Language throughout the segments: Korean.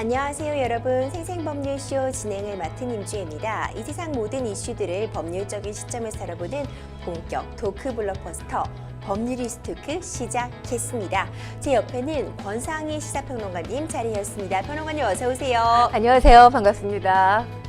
안녕하세요 여러분. 생생법률쇼 진행을 맡은 임주혜입니다. 이 세상 모든 이슈들을 법률적인 시점에서 다뤄보는 본격 토크 블록버스터 법률이스토크 시작했습니다. 제 옆에는 권상희 시사평론가님 자리하셨습니다. 평론가님 어서 오세요. 안녕하세요. 반갑습니다.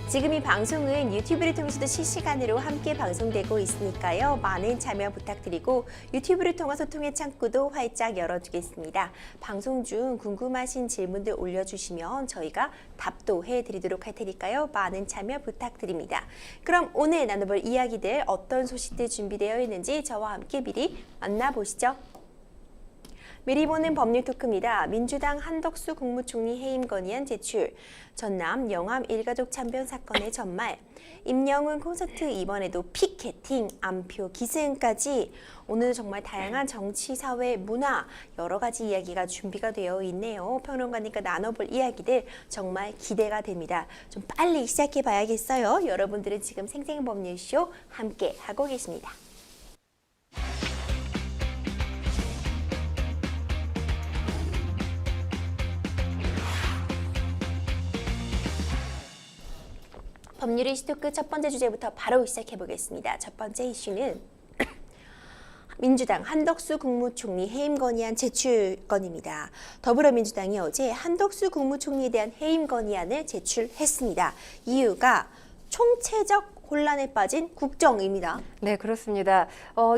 지금 이 방송은 유튜브를 통해서도 실시간으로 함께 방송되고 있으니까요. 많은 참여 부탁드리고 유튜브를 통한 소통의 창구도 활짝 열어두겠습니다. 방송 중 궁금하신 질문들 올려주시면 저희가 답도 해드리도록 할 테니까요. 많은 참여 부탁드립니다. 그럼 오늘 나눠볼 이야기들 어떤 소식들 준비되어 있는지 저와 함께 미리 만나보시죠. 미리 보는 법률 토크입니다. 민주당 한덕수 국무총리 해임 건의안 제출, 전남 영암 일가족 참변 사건의 전말, 임영웅 콘서트 이번에도 피켓팅, 안표 기승까지 오늘 정말 다양한 정치, 사회, 문화 여러 가지 이야기가 준비가 되어 있네요. 평론가님과 나눠볼 이야기들 정말 기대가 됩니다. 좀 빨리 시작해 봐야겠어요. 여러분들은 지금 생생법률쇼 함께 하고 계십니다. 법률 이슈토크 첫 번째 주제부터 바로 시작해 보겠습니다. 첫 번째 이슈는 민주당 한덕수 국무총리 해임 건의안 제출 건입니다. 더불어민주당이 어제 한덕수 국무총리에 대한 해임 건의안을 제출했습니다. 이유가 총체적 혼란에 빠진 국정입니다. 네, 그렇습니다.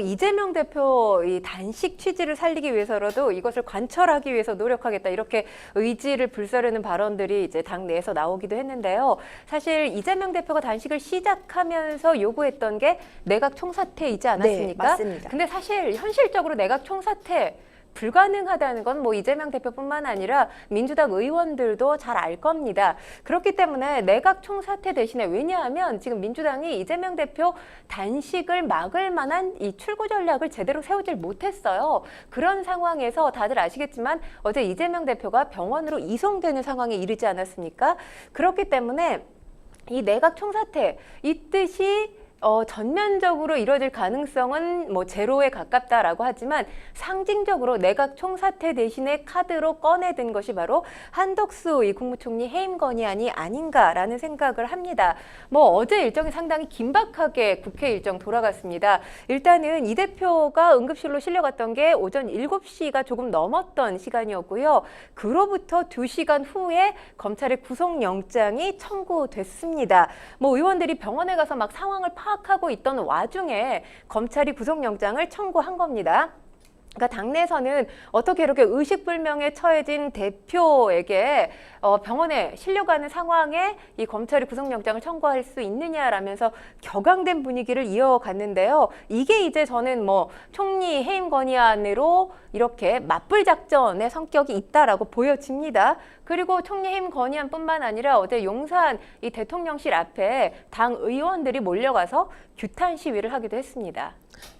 이재명 대표 이 단식 취지를 살리기 위해서라도 이것을 관철하기 위해서 노력하겠다 이렇게 의지를 불사르는 발언들이 이제 당 내에서 나오기도 했는데요. 사실 이재명 대표가 단식을 시작하면서 요구했던 게 내각 총사퇴이지 않았습니까? 네, 맞습니다. 근데 사실 현실적으로 내각 총사퇴 불가능하다는 건 뭐 이재명 대표뿐만 아니라 민주당 의원들도 잘 알 겁니다. 그렇기 때문에 내각 총사퇴 대신에 왜냐하면 지금 민주당이 이재명 대표 단식을 막을 만한 이 출구 전략을 제대로 세우질 못했어요. 그런 상황에서 다들 아시겠지만 어제 이재명 대표가 병원으로 이송되는 상황에 이르지 않았습니까? 그렇기 때문에 이 내각 총사퇴 이 뜻이 전면적으로 이뤄질 가능성은 뭐 제로에 가깝다라고 하지만 상징적으로 내각 총사퇴 대신에 카드로 꺼내든 것이 바로 한덕수 이 국무총리 해임 건의안이 아닌가라는 생각을 합니다. 뭐 어제 일정이 상당히 긴박하게 국회 일정 돌아갔습니다. 일단은 이 대표가 응급실로 실려갔던 게 오전 7시가 조금 넘었던 시간이었고요. 그로부터 2시간 후에 검찰의 구속영장이 청구됐습니다. 뭐 의원들이 병원에 가서 막 상황을 파악하고 있던 와중에 검찰이 구속영장을 청구한 겁니다. 그러니까 당내에서는 어떻게 이렇게 의식불명에 처해진 대표에게 병원에 실려가는 상황에 이 검찰이 구속영장을 청구할 수 있느냐라면서 격앙된 분위기를 이어갔는데요. 이게 이제 저는 뭐 총리 해임 건의안으로 이렇게 맞불 작전의 성격이 있다라고 보여집니다. 그리고 총리 해임 건의안뿐만 아니라 어제 용산 이 대통령실 앞에 당 의원들이 몰려가서 규탄 시위를 하기도 했습니다.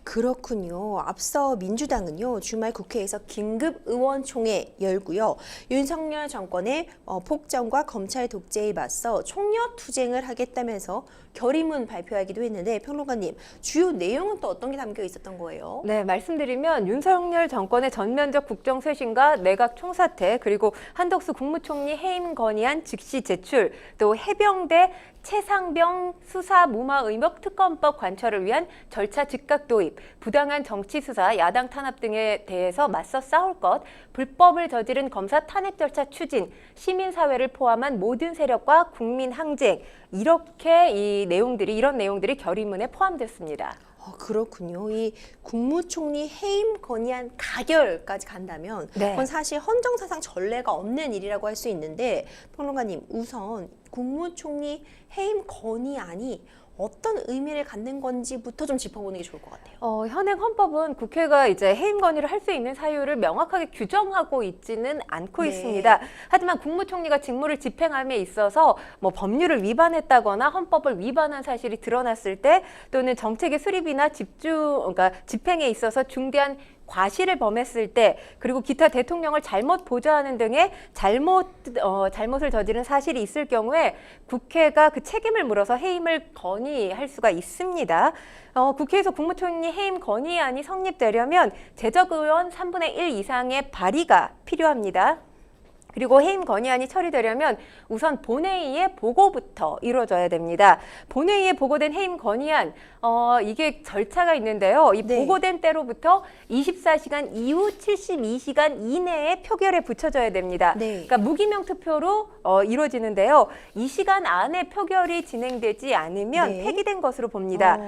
그렇군요. 앞서 민주당은요 주말 국회에서 긴급 의원총회 열고요. 윤석열 정권의 폭정과 검찰 독재에 맞서 총력 투쟁을 하겠다면서 결의문 발표하기도 했는데 평론가님 주요 내용은 또 어떤 게 담겨 있었던 거예요? 네, 말씀드리면 윤석열 정권의 전면적 국정 쇄신과 내각 총사퇴 그리고 한덕수 국무총리 해임 건의안 즉시 제출 또 해병대 최상병 수사 무마 의혹 특검법 관철을 위한 절차 즉각 도입, 부당한 정치 수사, 야당 탄압 등에 대해서 맞서 싸울 것, 불법을 저지른 검사 탄핵 절차 추진, 시민사회를 포함한 모든 세력과 국민 항쟁 이렇게 이런 내용들이 결의문에 포함됐습니다. 그렇군요. 이 국무총리 해임 건의안 가결까지 간다면 그건 사실 헌정사상 전례가 없는 일이라고 할 수 있는데 평론가님 우선 국무총리 해임 건의안이 어떤 의미를 갖는 건지부터 좀 짚어보는 게 좋을 것 같아요. 현행 헌법은 국회가 이제 해임 건의를 할 수 있는 사유를 명확하게 규정하고 있지는 않고 있습니다. 하지만 국무총리가 직무를 집행함에 있어서 뭐 법률을 위반했다거나 헌법을 위반한 사실이 드러났을 때 또는 정책의 수립이나 그러니까 집행에 있어서 중대한 과실을 범했을 때 그리고 기타 대통령을 잘못 보좌하는 등의 잘못을 저지른 사실이 있을 경우에 국회가 그 책임을 물어서 해임을 건의할 수가 있습니다. 국회에서 국무총리 해임 건의안이 성립되려면 재적 의원 3분의 1 이상의 발의가 필요합니다. 그리고 해임 건의안이 처리되려면 우선 본회의의 보고부터 이루어져야 됩니다. 본회의에 보고된 해임 건의안, 이게 절차가 있는데요. 이 네. 보고된 때로부터 24시간 이후 72시간 이내에 표결에 붙여져야 됩니다. 네. 그러니까 무기명 투표로 이루어지는데요. 이 시간 안에 표결이 진행되지 않으면 네. 폐기된 것으로 봅니다.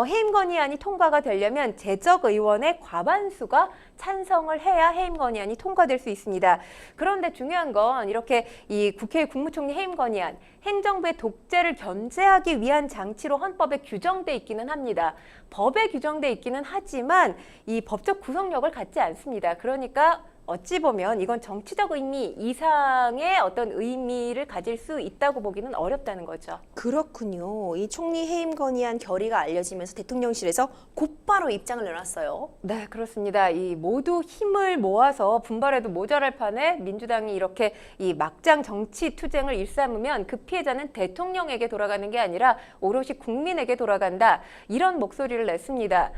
해임 건의안이 통과가 되려면 재적 의원의 과반수가 찬성을 해야 해임 건의안이 통과될 수 있습니다. 그런데 중요한 건 이렇게 이 국회 국무총리 해임 건의안, 행정부의 독재를 견제하기 위한 장치로 헌법에 규정돼 있기는 합니다. 법에 규정돼 있기는 하지만 이 법적 구속력을 갖지 않습니다. 그러니까 어찌 보면 이건 정치적 의미 이상의 어떤 의미를 가질 수 있다고 보기는 어렵다는 거죠. 그렇군요. 이 총리 해임 건의안 결의가 알려지면서 대통령실에서 곧바로 입장을 내놨어요. 네, 그렇습니다. 이 모두 힘을 모아서 분발해도 모자랄 판에 민주당이 이렇게 이 막장 정치 투쟁을 일삼으면 그 피해자는 대통령에게 돌아가는 게 아니라 오롯이 국민에게 돌아간다. 이런 목소리를 냈습니다.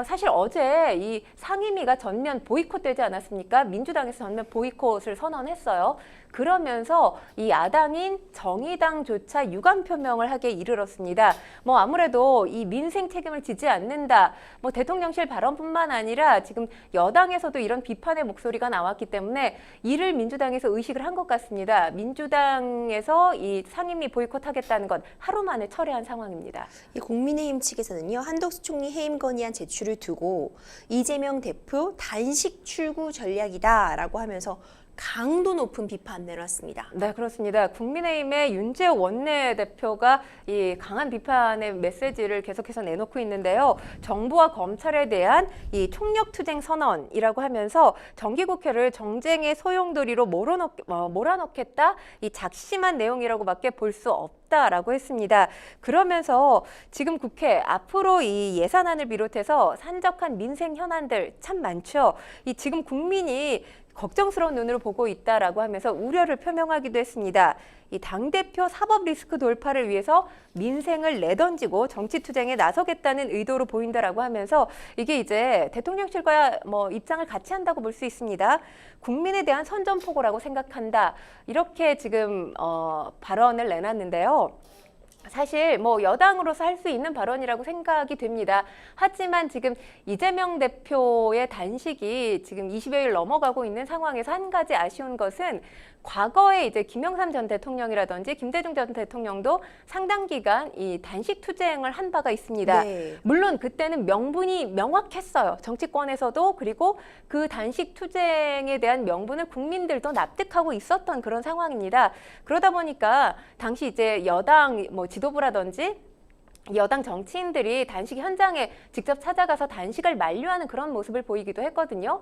사실 어제 이 상임위가 전면 보이콧되지 않았습니까? 민주당에서 전면 보이콧을 선언했어요. 그러면서 이 야당인 정의당조차 유감 표명을 하게 이르렀습니다. 뭐 아무래도 이 민생 책임을 지지 않는다. 뭐 대통령실 발언뿐만 아니라 지금 여당에서도 이런 비판의 목소리가 나왔기 때문에 이를 민주당에서 의식을 한 것 같습니다. 민주당에서 이 상임위 보이콧하겠다는 건 하루 만에 철회한 상황입니다. 이 국민의힘 측에서는요, 한덕수 총리 해임 건의안 제출을 두고 이재명 대표 단식 출구 전략이다라고 하면서 강도 높은 비판 내놨습니다. 네, 그렇습니다. 국민의힘의 윤재욱 원내대표가 이 강한 비판의 메시지를 계속해서 내놓고 있는데요. 정부와 검찰에 대한 이 총력투쟁 선언이라고 하면서 정기국회를 정쟁의 소용돌이로 몰아넣겠다, 이 작심한 내용이라고밖에 볼 수 없다라고 했습니다. 그러면서 지금 국회 앞으로 이 예산안을 비롯해서 산적한 민생 현안들 참 많죠. 이 지금 국민이 걱정스러운 눈으로 보고 있다라고 하면서 우려를 표명하기도 했습니다. 이 당대표 사법 리스크 돌파를 위해서 민생을 내던지고 정치투쟁에 나서겠다는 의도로 보인다라고 하면서 이게 이제 대통령실과 뭐 입장을 같이 한다고 볼 수 있습니다. 국민에 대한 선전포고라고 생각한다. 이렇게 지금 발언을 내놨는데요. 사실 뭐 여당으로서 할 수 있는 발언이라고 생각이 됩니다. 하지만 지금 이재명 대표의 단식이 지금 20여일 넘어가고 있는 상황에서 한 가지 아쉬운 것은 과거에 이제 김영삼 전 대통령이라든지 김대중 전 대통령도 상당 기간 이 단식 투쟁을 한 바가 있습니다. 네. 물론 그때는 명분이 명확했어요. 정치권에서도 그리고 그 단식 투쟁에 대한 명분을 국민들도 납득하고 있었던 그런 상황입니다. 그러다 보니까 당시 이제 여당 뭐 지도부라든지 여당 정치인들이 단식 현장에 직접 찾아가서 단식을 만류하는 그런 모습을 보이기도 했거든요.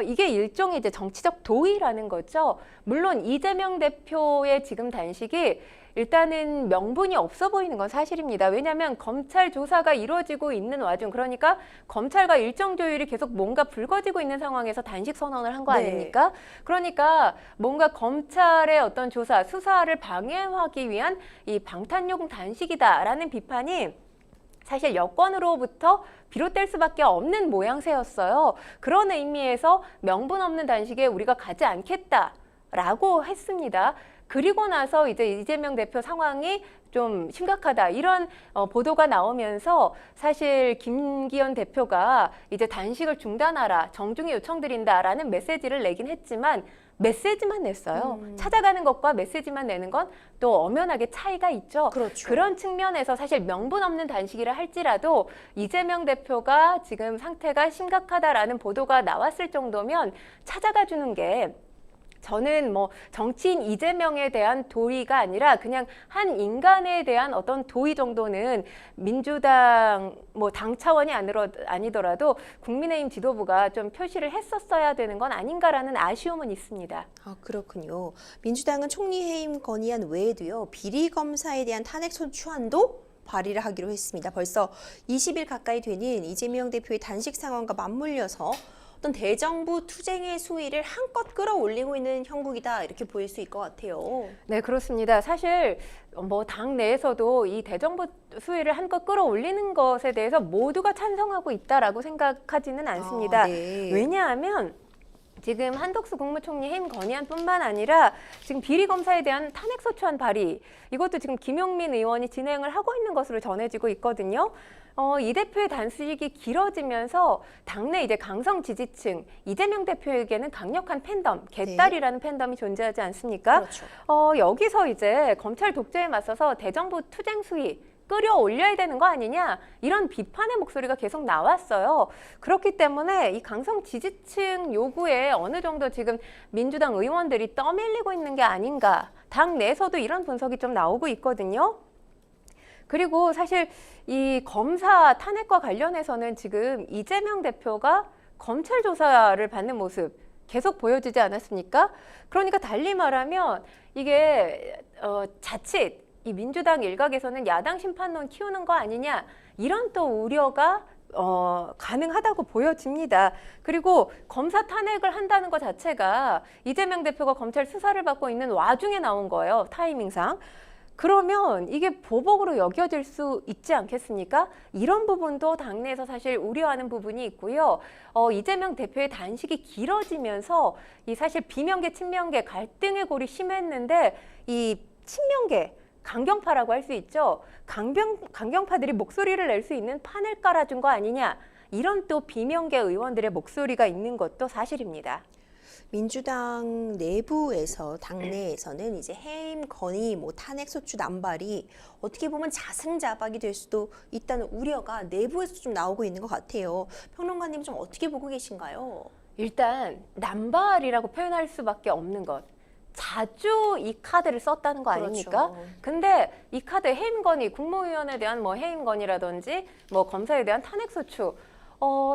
이게 일종의 이제 정치적 도의라는 거죠. 물론 이재명 대표의 지금 단식이 일단은 명분이 없어 보이는 건 사실입니다. 왜냐하면 검찰 조사가 이루어지고 있는 와중, 그러니까 검찰과 일정 조율이 계속 뭔가 불거지고 있는 상황에서 단식 선언을 한 거 네. 아닙니까? 그러니까 뭔가 검찰의 어떤 조사, 수사를 방해하기 위한 이 방탄용 단식이다라는 비판이 사실 여권으로부터 비롯될 수밖에 없는 모양새였어요. 그런 의미에서 명분 없는 단식에 우리가 가지 않겠다라고 했습니다. 그리고 나서 이제 이재명 대표 상황이 좀 심각하다 이런 보도가 나오면서 사실 김기현 대표가 이제 단식을 중단하라, 정중히 요청드린다라는 메시지를 내긴 했지만 메시지만 냈어요. 찾아가는 것과 메시지만 내는 건 또 엄연하게 차이가 있죠. 그렇죠. 그런 측면에서 사실 명분 없는 단식이라 할지라도 이재명 대표가 지금 상태가 심각하다라는 보도가 나왔을 정도면 찾아가 주는 게 저는 뭐 정치인 이재명에 대한 도의가 아니라 그냥 한 인간에 대한 어떤 도의 정도는 민주당 뭐 당 차원이 아니더라도 국민의힘 지도부가 좀 표시를 했었어야 되는 건 아닌가라는 아쉬움은 있습니다. 아, 그렇군요. 민주당은 총리 해임 건의안 외에도요, 비리 검사에 대한 탄핵 소추안도 발의를 하기로 했습니다. 벌써 20일 가까이 되는 이재명 대표의 단식 상황과 맞물려서 어떤 대정부 투쟁의 수위를 한껏 끌어올리고 있는 형국이다 이렇게 보일 수 있을 것 같아요. 네, 그렇습니다. 사실 뭐 당 내에서도 이 대정부 수위를 한껏 끌어올리는 것에 대해서 모두가 찬성하고 있다라고 생각하지는 않습니다. 아, 네. 왜냐하면 지금 한덕수 국무총리 해임 건의안뿐만 아니라 지금 비리 검사에 대한 탄핵소추안 발의, 이것도 지금 김용민 의원이 진행을 하고 있는 것으로 전해지고 있거든요. 이 대표의 단식이 길어지면서 당내 이제 강성 지지층, 이재명 대표에게는 강력한 팬덤, 개딸이라는 팬덤이 존재하지 않습니까? 그렇죠. 여기서 이제 검찰 독재에 맞서서 대정부 투쟁 수위 끌어올려야 되는 거 아니냐, 이런 비판의 목소리가 계속 나왔어요. 그렇기 때문에 이 강성 지지층 요구에 어느 정도 지금 민주당 의원들이 떠밀리고 있는 게 아닌가, 당 내에서도 이런 분석이 좀 나오고 있거든요. 그리고 사실 이 검사 탄핵과 관련해서는 지금 이재명 대표가 검찰 조사를 받는 모습 계속 보여지지 않았습니까? 그러니까 달리 말하면 이게 자칫 이 민주당 일각에서는 야당 심판론 키우는 거 아니냐, 이런 또 우려가 가능하다고 보여집니다. 그리고 검사 탄핵을 한다는 것 자체가 이재명 대표가 검찰 수사를 받고 있는 와중에 나온 거예요, 타이밍상. 그러면 이게 보복으로 여겨질 수 있지 않겠습니까? 이런 부분도 당내에서 사실 우려하는 부분이 있고요. 이재명 대표의 단식이 길어지면서 이 사실 비명계, 친명계 갈등의 골이 심했는데 이 친명계, 강경파라고 할 수 있죠. 강경파들이 목소리를 낼 수 있는 판을 깔아준 거 아니냐. 이런 또 비명계 의원들의 목소리가 있는 것도 사실입니다. 민주당 내부에서 당내에서는 이제 해임 건의, 뭐 탄핵 소추 남발이 어떻게 보면 자승자박이 될 수도 있다는 우려가 내부에서 좀 나오고 있는 것 같아요. 평론가님 좀 어떻게 보고 계신가요? 일단 남발이라고 표현할 수밖에 없는 것. 자주 이 카드를 썼다는 거 아닙니까? 그렇죠. 근데 이 카드 해임 건의, 국무위원에 대한 뭐 해임 건의라든지 뭐 검사에 대한 탄핵 소추,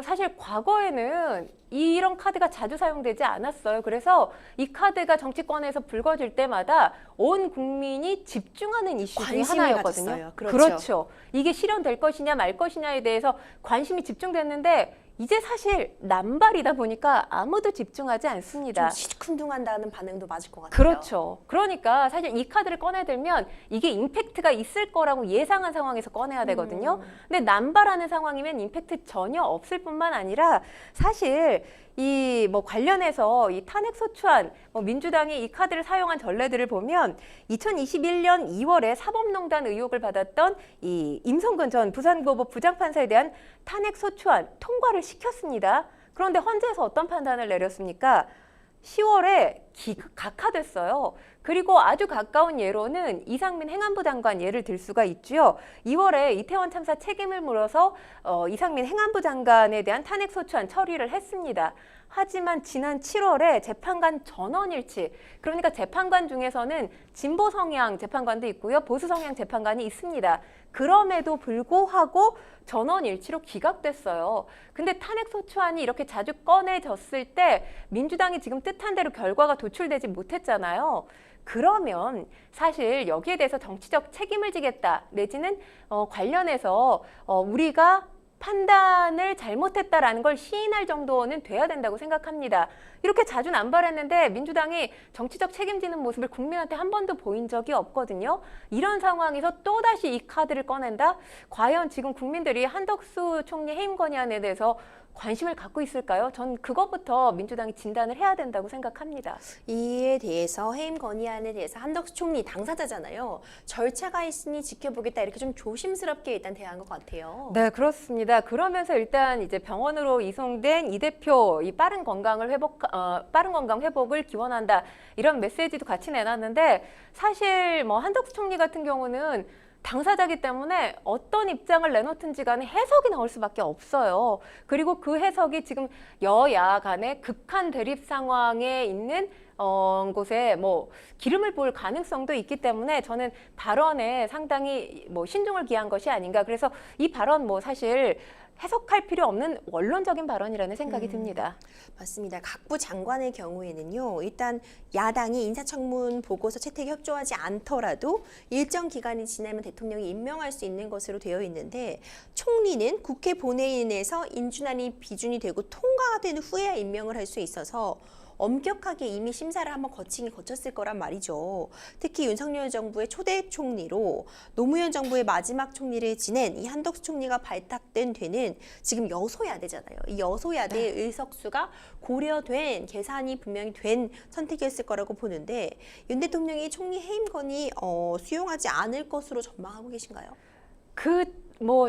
사실 과거에는 이런 카드가 자주 사용되지 않았어요. 그래서 이 카드가 정치권에서 불거질 때마다 온 국민이 집중하는 이슈 중에 하나였거든요. 가졌어요. 그렇죠. 이게 실현될 것이냐 말 것이냐에 대해서 관심이 집중됐는데 이제 사실 남발이다 보니까 아무도 집중하지 않습니다. 좀 시큰둥한다는 반응도 맞을 것 같아요. 그렇죠. 그러니까 사실 이 카드를 꺼내들면 이게 임팩트가 있을 거라고 예상한 상황에서 꺼내야 되거든요. 근데 남발하는 상황이면 임팩트 전혀 없을 뿐만 아니라 사실 이 뭐 관련해서 이 탄핵 소추안, 민주당이 이 카드를 사용한 전례들을 보면 2021년 2월에 사법농단 의혹을 받았던 이 임성근 전 부산고법 부장판사에 대한 탄핵 소추안 통과를 시켰습니다. 그런데 헌재에서 어떤 판단을 내렸습니까? 10월에 각하됐어요. 그리고 아주 가까운 예로는 이상민 행안부 장관 예를 들 수가 있죠. 2월에 이태원 참사 책임을 물어서 이상민 행안부 장관에 대한 탄핵 소추안 처리를 했습니다. 하지만 지난 7월에 재판관 전원일치, 그러니까 재판관 중에서는 진보 성향 재판관도 있고요, 보수 성향 재판관이 있습니다. 그럼에도 불구하고 전원일치로 기각됐어요. 근데 탄핵 소추안이 이렇게 자주 꺼내졌을 때 민주당이 지금 뜻한 대로 결과가 도출되지 못했잖아요. 그러면 사실 여기에 대해서 정치적 책임을 지겠다, 내지는 관련해서 우리가 판단을 잘못했다라는 걸 시인할 정도는 돼야 된다고 생각합니다. 이렇게 자주 남발했는데 민주당이 정치적 책임지는 모습을 국민한테 한 번도 보인 적이 없거든요. 이런 상황에서 또다시 이 카드를 꺼낸다? 과연 지금 국민들이 한덕수 총리 해임 건의안에 대해서 관심을 갖고 있을까요? 전 그것부터 민주당이 진단을 해야 된다고 생각합니다. 이에 대해서 해임 건의안에 대해서 한덕수 총리 당사자잖아요. 절차가 있으니 지켜보겠다, 이렇게 좀 조심스럽게 일단 대한 것 같아요. 네, 그렇습니다. 그러면서 일단 이제 병원으로 이송된 이 대표 이 빠른 건강 회복을 기원한다, 이런 메시지도 같이 내놨는데 사실 뭐 한덕수 총리 같은 경우는 당사자기 때문에 어떤 입장을 내놓든지 간에 해석이 나올 수밖에 없어요. 그리고 그 해석이 지금 여야 간의 극한 대립 상황에 있는 곳에 뭐 기름을 부을 가능성도 있기 때문에 저는 발언에 상당히 뭐 신중을 기한 것이 아닌가. 그래서 이 발언 뭐 사실 해석할 필요 없는 원론적인 발언이라는 생각이 듭니다. 맞습니다. 각부 장관의 경우에는요, 일단 야당이 인사청문 보고서 채택에 협조하지 않더라도 일정 기간이 지나면 대통령이 임명할 수 있는 것으로 되어 있는데, 총리는 국회 본회의에서 인준안이 비준이 되고 통과가 된 후에야 임명을 할 수 있어서 엄격하게 이미 심사를 한번 거쳤을 거란 말이죠. 특히 윤석열 정부의 초대 총리로 노무현 정부의 마지막 총리를 지낸 이 한덕수 총리가 발탁된 되는 지금 여소야대잖아요. 이 여소야대의 의석수가 고려된 계산이 분명히 된 선택이었을 거라고 보는데 윤 대통령이 총리 해임 건의 수용하지 않을 것으로 전망하고 계신가요?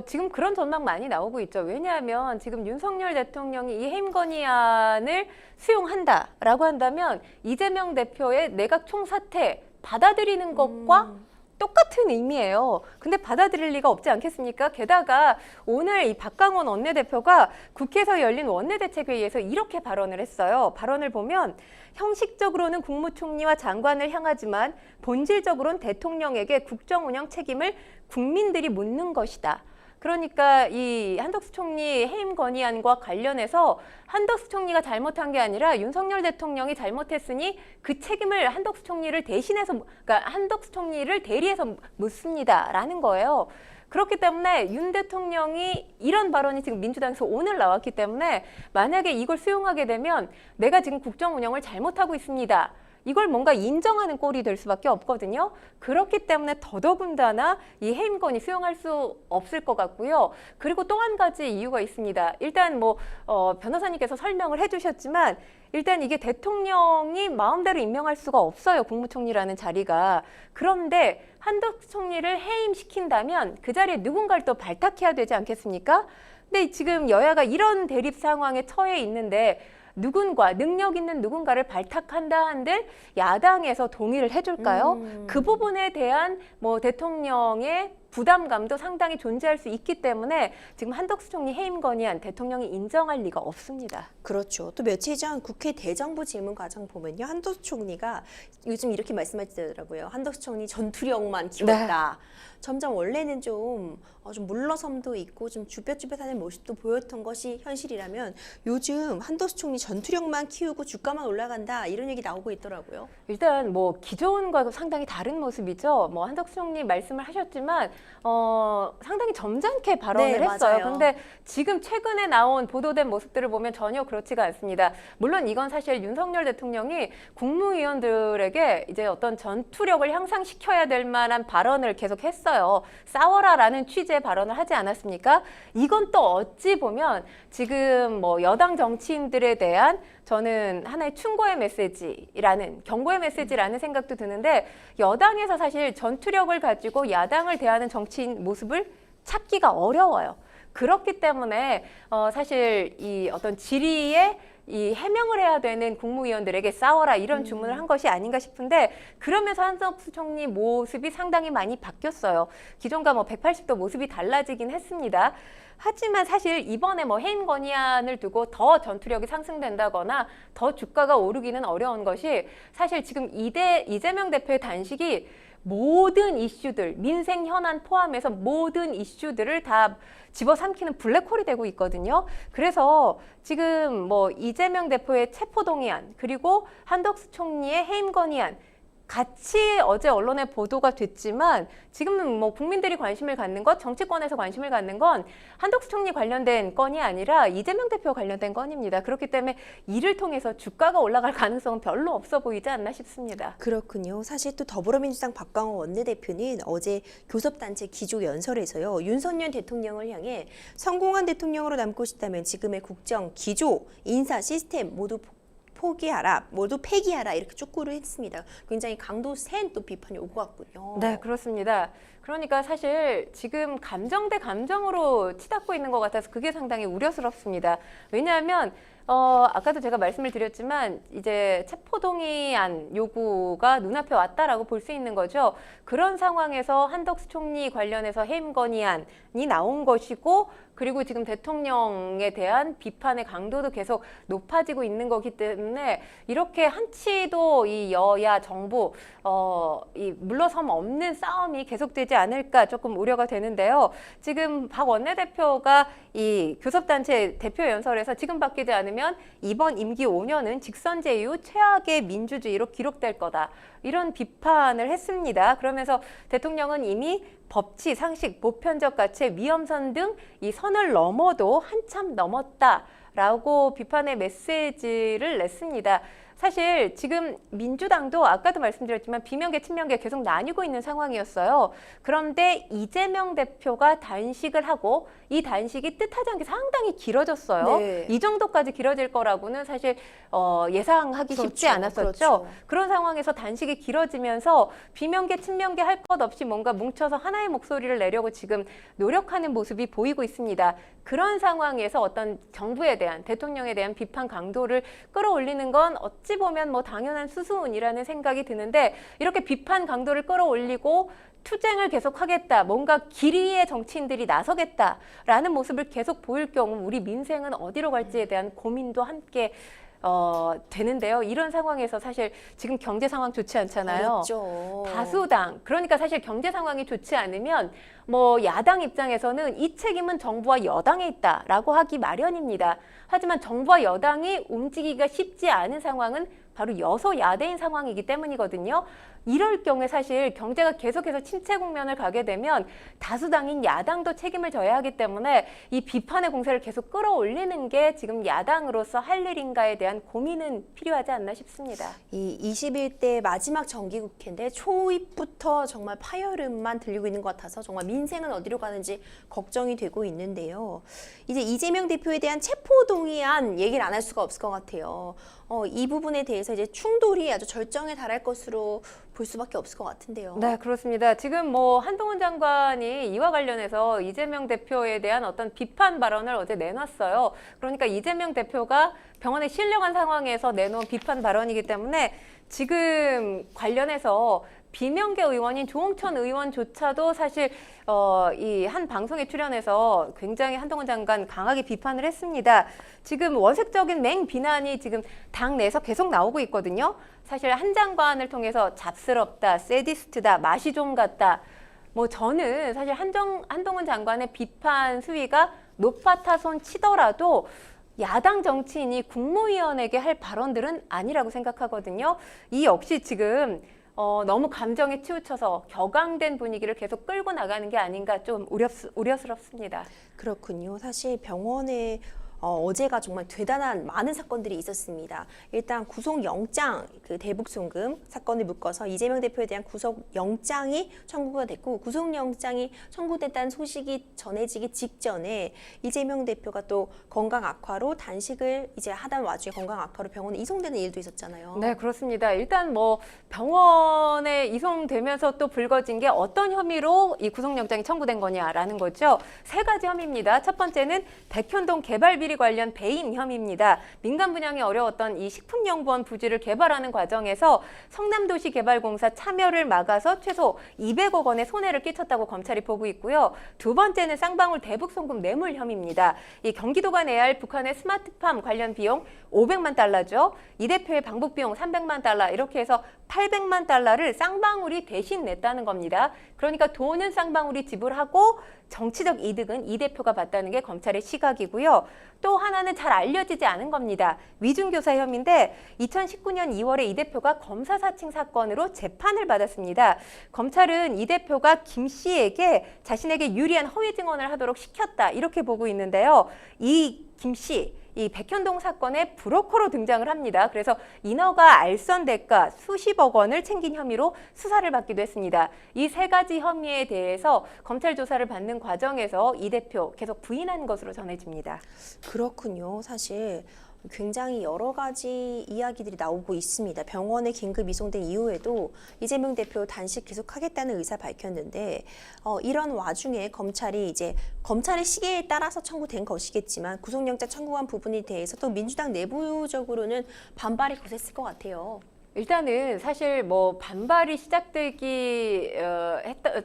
지금 그런 전망 많이 나오고 있죠. 왜냐하면 지금 윤석열 대통령이 이 해임 건의안을 수용한다라고 한다면 이재명 대표의 내각 총사퇴 받아들이는 것과 똑같은 의미예요. 근데 받아들일 리가 없지 않겠습니까? 게다가 오늘 이 박강원 원내대표가 국회에서 열린 원내대책회의에서 이렇게 발언을 했어요. 발언을 보면 형식적으로는 국무총리와 장관을 향하지만 본질적으로는 대통령에게 국정 운영 책임을 국민들이 묻는 것이다. 그러니까 이 한덕수 총리 해임 건의안과 관련해서 한덕수 총리가 잘못한 게 아니라 윤석열 대통령이 잘못했으니 그 책임을 한덕수 총리를 그러니까 한덕수 총리를 대리해서 묻습니다라는 거예요. 그렇기 때문에 윤 대통령이 이런 발언이 지금 민주당에서 오늘 나왔기 때문에 만약에 이걸 수용하게 되면 내가 지금 국정 운영을 잘못하고 있습니다. 이걸 뭔가 인정하는 꼴이 될 수밖에 없거든요. 그렇기 때문에 더더군다나 이 해임 건의 수용할 수 없을 것 같고요. 그리고 또 한 가지 이유가 있습니다. 일단 변호사님께서 설명을 해주셨지만 일단 이게 대통령이 마음대로 임명할 수가 없어요. 국무총리라는 자리가. 그런데 한덕수 총리를 해임시킨다면 그 자리에 누군가를 또 발탁해야 되지 않겠습니까? 근데 지금 여야가 이런 대립 상황에 처해 있는데 능력 있는 누군가를 발탁한다 한들 야당에서 동의를 해줄까요? 그 부분에 대한 대통령의 부담감도 상당히 존재할 수 있기 때문에 지금 한덕수 총리 해임 건의안 대통령이 인정할 리가 없습니다. 그렇죠. 또 며칠 전 국회 대정부 질문 과정 보면요. 한덕수 총리가 요즘 이렇게 말씀하시더라고요. 한덕수 총리 전투력만 키웠다. 네. 점점 원래는 좀 물러섬도 있고 좀 쭈뼛쭈뼛하는 모습도 보였던 것이 현실이라면 요즘 한덕수 총리 전투력만 키우고 주가만 올라간다 이런 얘기 나오고 있더라고요. 일단 기존과 상당히 다른 모습이죠. 한덕수 총리 말씀을 하셨지만 상당히 점잖게 발언을 했어요. 그런데 지금 최근에 나온 보도된 모습들을 보면 전혀 그렇지가 않습니다. 물론 이건 사실 윤석열 대통령이 국무위원들에게 이제 어떤 전투력을 향상시켜야 될 만한 발언을 계속 했어요. 싸워라라는 취지의 발언을 하지 않았습니까? 이건 또 어찌 보면 지금 여당 정치인들에 대한 저는 하나의 충고의 메시지라는 경고의 메시지라는 생각도 드는데 여당에서 사실 전투력을 가지고 야당을 대하는 정치인 모습을 찾기가 어려워요. 그렇기 때문에 사실 이 어떤 질의에 이 해명을 해야 되는 국무위원들에게 싸워라 이런 주문을 한 것이 아닌가 싶은데 그러면서 한덕수 총리 모습이 상당히 많이 바뀌었어요. 기존과 180도 모습이 달라지긴 했습니다. 하지만 사실 이번에 해임 건의안을 두고 더 전투력이 상승된다거나 더 주가가 오르기는 어려운 것이 사실 지금 이재명 대표의 단식이 모든 이슈들, 민생 현안 포함해서 모든 이슈들을 다 집어삼키는 블랙홀이 되고 있거든요. 그래서 지금 이재명 대표의 체포동의안 그리고 한덕수 총리의 해임 건의안 같이 어제 언론에 보도가 됐지만 지금은 국민들이 관심을 갖는 것, 정치권에서 관심을 갖는 건 한덕수 총리 관련된 건이 아니라 이재명 대표 관련된 건입니다. 그렇기 때문에 이를 통해서 주가가 올라갈 가능성은 별로 없어 보이지 않나 싶습니다. 그렇군요. 사실 또 더불어민주당 박광원 원내대표는 어제 교섭단체 기조연설에서요. 윤석열 대통령을 향해 성공한 대통령으로 남고 싶다면 지금의 국정, 기조, 인사, 시스템 모두 모두 폐기하라 이렇게 촉구를 했습니다. 굉장히 강도 센 또 비판이 오고 갔군요. 네, 그렇습니다. 그러니까 사실 지금 감정 대 감정으로 치닫고 있는 것 같아서 그게 상당히 우려스럽습니다. 왜냐하면 아까도 제가 말씀을 드렸지만 이제 체포동의안 요구가 눈앞에 왔다라고 볼 수 있는 거죠. 그런 상황에서 한덕수 총리 관련해서 해임 건의안이 나온 것이고 그리고 지금 대통령에 대한 비판의 강도도 계속 높아지고 있는 거기 때문에 이렇게 한치도 이 여야 정부 이 물러섬 없는 싸움이 계속되지 않을까 조금 우려가 되는데요. 지금 박 원내대표가 이 교섭단체 대표 연설에서 지금 바뀌지 않으면 이번 임기 5년은 직선제 이후 최악의 민주주의로 기록될 거다. 이런 비판을 했습니다. 그러면서 대통령은 이미 법치, 상식, 보편적 가치의 위험선 등 이 선을 넘어도 한참 넘었다라고 비판의 메시지를 냈습니다. 사실 지금 민주당도 아까도 말씀드렸지만 비명계, 친명계 계속 나뉘고 있는 상황이었어요. 그런데 이재명 대표가 단식을 하고 이 단식이 뜻하지 않게 상당히 길어졌어요. 네. 이 정도까지 길어질 거라고는 사실 예상하기 쉽지 않았었죠. 그렇죠. 그런 상황에서 단식이 길어지면서 비명계, 친명계 할 것 없이 뭔가 뭉쳐서 하나의 목소리를 내려고 지금 노력하는 모습이 보이고 있습니다. 그런 상황에서 어떤 정부에 대한, 대통령에 대한 비판 강도를 끌어올리는 건 어찌 보면 뭐 당연한 수순이라는 생각이 드는데, 이렇게 비판 강도를 끌어올리고 투쟁을 계속하겠다, 뭔가 기리의 정치인들이 나서겠다라는 모습을 계속 보일 경우 우리 민생은 어디로 갈지에 대한 고민도 함께 되는데요. 이런 상황에서 사실 지금 경제 상황 좋지 않잖아요. 어렵죠. 다수당, 그러니까 사실 경제 상황이 좋지 않으면 뭐 야당 입장에서는 이 책임은 정부와 여당에 있다라고 하기 마련입니다. 하지만 정부와 여당이 움직이기가 쉽지 않은 상황은 바로 여소야대인 상황이기 때문이거든요. 이럴 경우에 사실 경제가 계속해서 침체 국면을 가게 되면 다수당인 야당도 책임을 져야 하기 때문에 이 비판의 공세를 계속 끌어올리는 게 지금 야당으로서 할 일인가에 대한 고민은 필요하지 않나 싶습니다. 이 21대 마지막 정기국회인데 초입부터 정말 파열음만 들리고 있는 것 같아서 정말 민생은 어디로 가는지 걱정이 되고 있는데요. 이제 이재명 대표에 대한 체포동의안 얘기를 안 할 수가 없을 것 같아요. 이 부분에 대해서 이제 충돌이 아주 절정에 달할 것으로 볼 수밖에 없을 것 같은데요. 네, 그렇습니다. 지금 뭐 한동훈 장관이 이와 관련해서 이재명 대표에 대한 어떤 비판 발언을 어제 내놨어요. 그러니까 이재명 대표가 병원에 실려간 상황에서 내놓은 비판 발언이기 때문에 지금 관련해서 비명계 의원인 조홍천 의원조차도 사실 이 한 방송에 출연해서 굉장히 한동훈 장관 강하게 비판을 했습니다. 지금 원색적인 맹비난이 지금 당 내에서 계속 나오고 있거든요. 사실 한 장관을 통해서 잡스럽다, 세디스트다, 맛이 좀 같다. 뭐 저는 사실 한동훈 장관의 비판 수위가 높아타손 치더라도 야당 정치인이 국무위원에게 할 발언들은 아니라고 생각하거든요. 이 역시 지금 너무 감정에 치우쳐서 격앙된 분위기를 계속 끌고 나가는 게 아닌가 좀 우려스럽습니다. 그렇군요. 사실 병원에 어제가 정말 대단한 많은 사건들이 있었습니다. 일단 구속영장, 그 대북송금 사건을 묶어서 이재명 대표에 대한 구속영장이 청구가 됐고, 구속영장이 청구됐다는 소식이 전해지기 직전에 이재명 대표가 또 건강 악화로 단식을 이제 하던 와중에 건강 악화로 병원에 이송되는 일도 있었잖아요. 네, 그렇습니다. 일단 뭐 병원에 이송되면서 또 불거진 게 어떤 혐의로 이 구속영장이 청구된 거냐라는 거죠. 세 가지 혐의입니다. 첫 번째는 백현동 개발 비리 관련 배임 혐의입니다. 민간 분양이 어려웠던 이 식품연구원 부지를 개발하는 과정에서 성남도시개발공사 참여를 막아서 최소 200억 원의 손해를 끼쳤다고 검찰이 보고 있고요. 두 번째는 쌍방울 대북송금 뇌물 혐의입니다. 이 경기도가 내야 할 북한의 스마트팜 관련 비용 500만 달러죠. 이 대표의 방북 비용 300만 달러, 이렇게 해서 800만 달러를 쌍방울이 대신 냈다는 겁니다. 그러니까 돈은 쌍방울이 지불하고 정치적 이득은 이 대표가 봤다는 게 검찰의 시각이고요. 또 하나는 잘 알려지지 않은 겁니다. 위중교사 혐의인데 2019년 2월에 이 대표가 검사 사칭 사건으로 재판을 받았습니다. 검찰은 이 대표가 김 씨에게 자신에게 유리한 허위 증언을 하도록 시켰다, 이렇게 보고 있는데요. 이 김 씨, 이 백현동 사건의 브로커로 등장을 합니다. 그래서 인허가 알선 대가 수십억 원을 챙긴 혐의로 수사를 받기도 했습니다. 이 세 가지 혐의에 대해서 검찰 조사를 받는 과정에서 이 대표 계속 부인한 것으로 전해집니다. 그렇군요. 사실 굉장히 여러 가지 이야기들이 나오고 있습니다. 병원에 긴급 이송된 이후에도 이재명 대표 단식 계속하겠다는 의사 밝혔는데, 이런 와중에 검찰이 이제 검찰의 시계에 따라서 청구된 것이겠지만 구속영장 청구한 부분에 대해서 또 민주당 내부적으로는 반발이 거셌을 것 같아요. 일단은 사실 뭐 반발이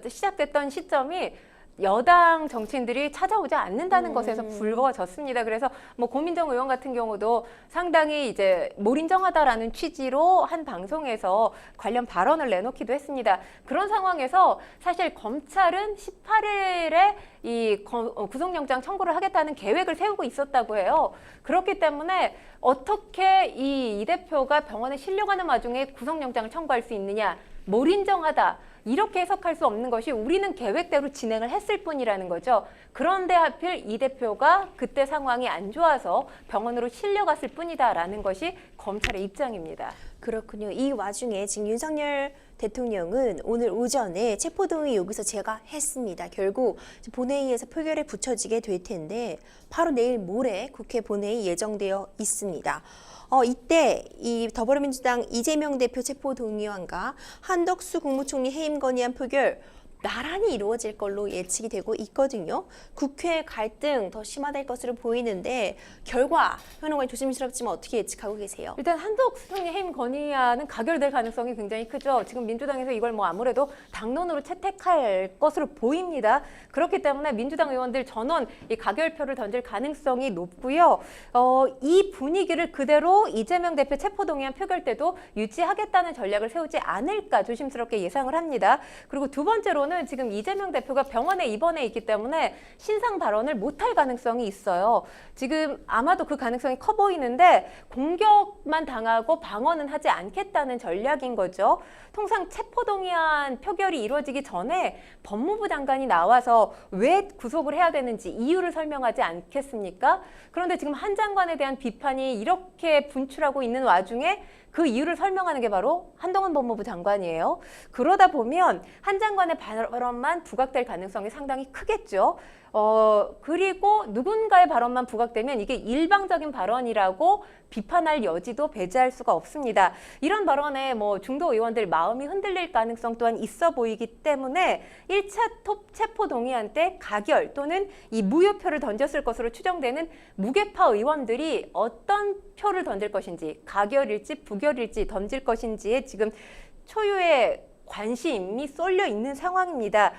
시작됐던 시점이 여당 정치인들이 찾아오지 않는다는 것에서 불거졌습니다. 그래서 뭐 고민정 의원 같은 경우도 상당히 이제 몰인정하다라는 취지로 한 방송에서 관련 발언을 내놓기도 했습니다. 그런 상황에서 사실 검찰은 18일에 이 구속영장 청구를 하겠다는 계획을 세우고 있었다고 해요. 그렇기 때문에 어떻게 이 대표가 병원에 실려가는 와중에 구속영장을 청구할 수 있느냐, 몰인정하다. 이렇게 해석할 수 없는 것이 우리는 계획대로 진행을 했을 뿐이라는 거죠. 그런데 하필 이 대표가 그때 상황이 안 좋아서 병원으로 실려갔을 뿐이다라는 것이 검찰의 입장입니다. 그렇군요. 이 와중에 지금 윤석열 대통령은 오늘 오전에 체포동의 요구서 제거했습니다. 결국 본회의에서 표결에 붙여지게 될 텐데 바로 내일 모레 국회 본회의 예정되어 있습니다. 이때 이 더불어민주당 이재명 대표 체포동의안과 한덕수 국무총리 해임 건의안 표결 나란히 이루어질 걸로 예측이 되고 있거든요. 국회 갈등 더 심화될 것으로 보이는데 결과 현호관이 조심스럽지만 어떻게 예측하고 계세요? 일단 한덕수 총리 해임 건의안은 가결될 가능성이 굉장히 크죠. 지금 민주당에서 이걸 뭐 아무래도 당론으로 채택할 것으로 보입니다. 그렇기 때문에 민주당 의원들 전원 이 가결표를 던질 가능성이 높고요. 이 분위기를 그대로 이재명 대표 체포동의안 표결 때도 유지하겠다는 전략을 세우지 않을까 조심스럽게 예상을 합니다. 그리고 두 번째로는 지금 이재명 대표가 병원에 입원해 있기 때문에 신상 발언을 못할 가능성이 있어요. 지금 아마도 그 가능성이 커 보이는데 공격만 당하고 방어는 하지 않겠다는 전략인 거죠. 통상 체포동의안 표결이 이루어지기 전에 법무부 장관이 나와서 왜 구속을 해야 되는지 이유를 설명하지 않겠습니까? 그런데 지금 한 장관에 대한 비판이 이렇게 분출하고 있는 와중에 그 이유를 설명하는 게 바로 한동훈 법무부 장관이에요. 그러다 보면 한 장관의 발언만 부각될 가능성이 상당히 크겠죠. 그리고 누군가의 발언만 부각되면 이게 일방적인 발언이라고 비판할 여지도 배제할 수가 없습니다. 이런 발언에 뭐 중도 의원들 마음이 흔들릴 가능성 또한 있어 보이기 때문에 1차 체포 동의안 때 가결 또는 이 무효표를 던졌을 것으로 추정되는 무게파 의원들이 어떤 표를 던질 것인지 가결일지 부결일지 던질 것인지에 지금 초유의 관심이 쏠려 있는 상황입니다.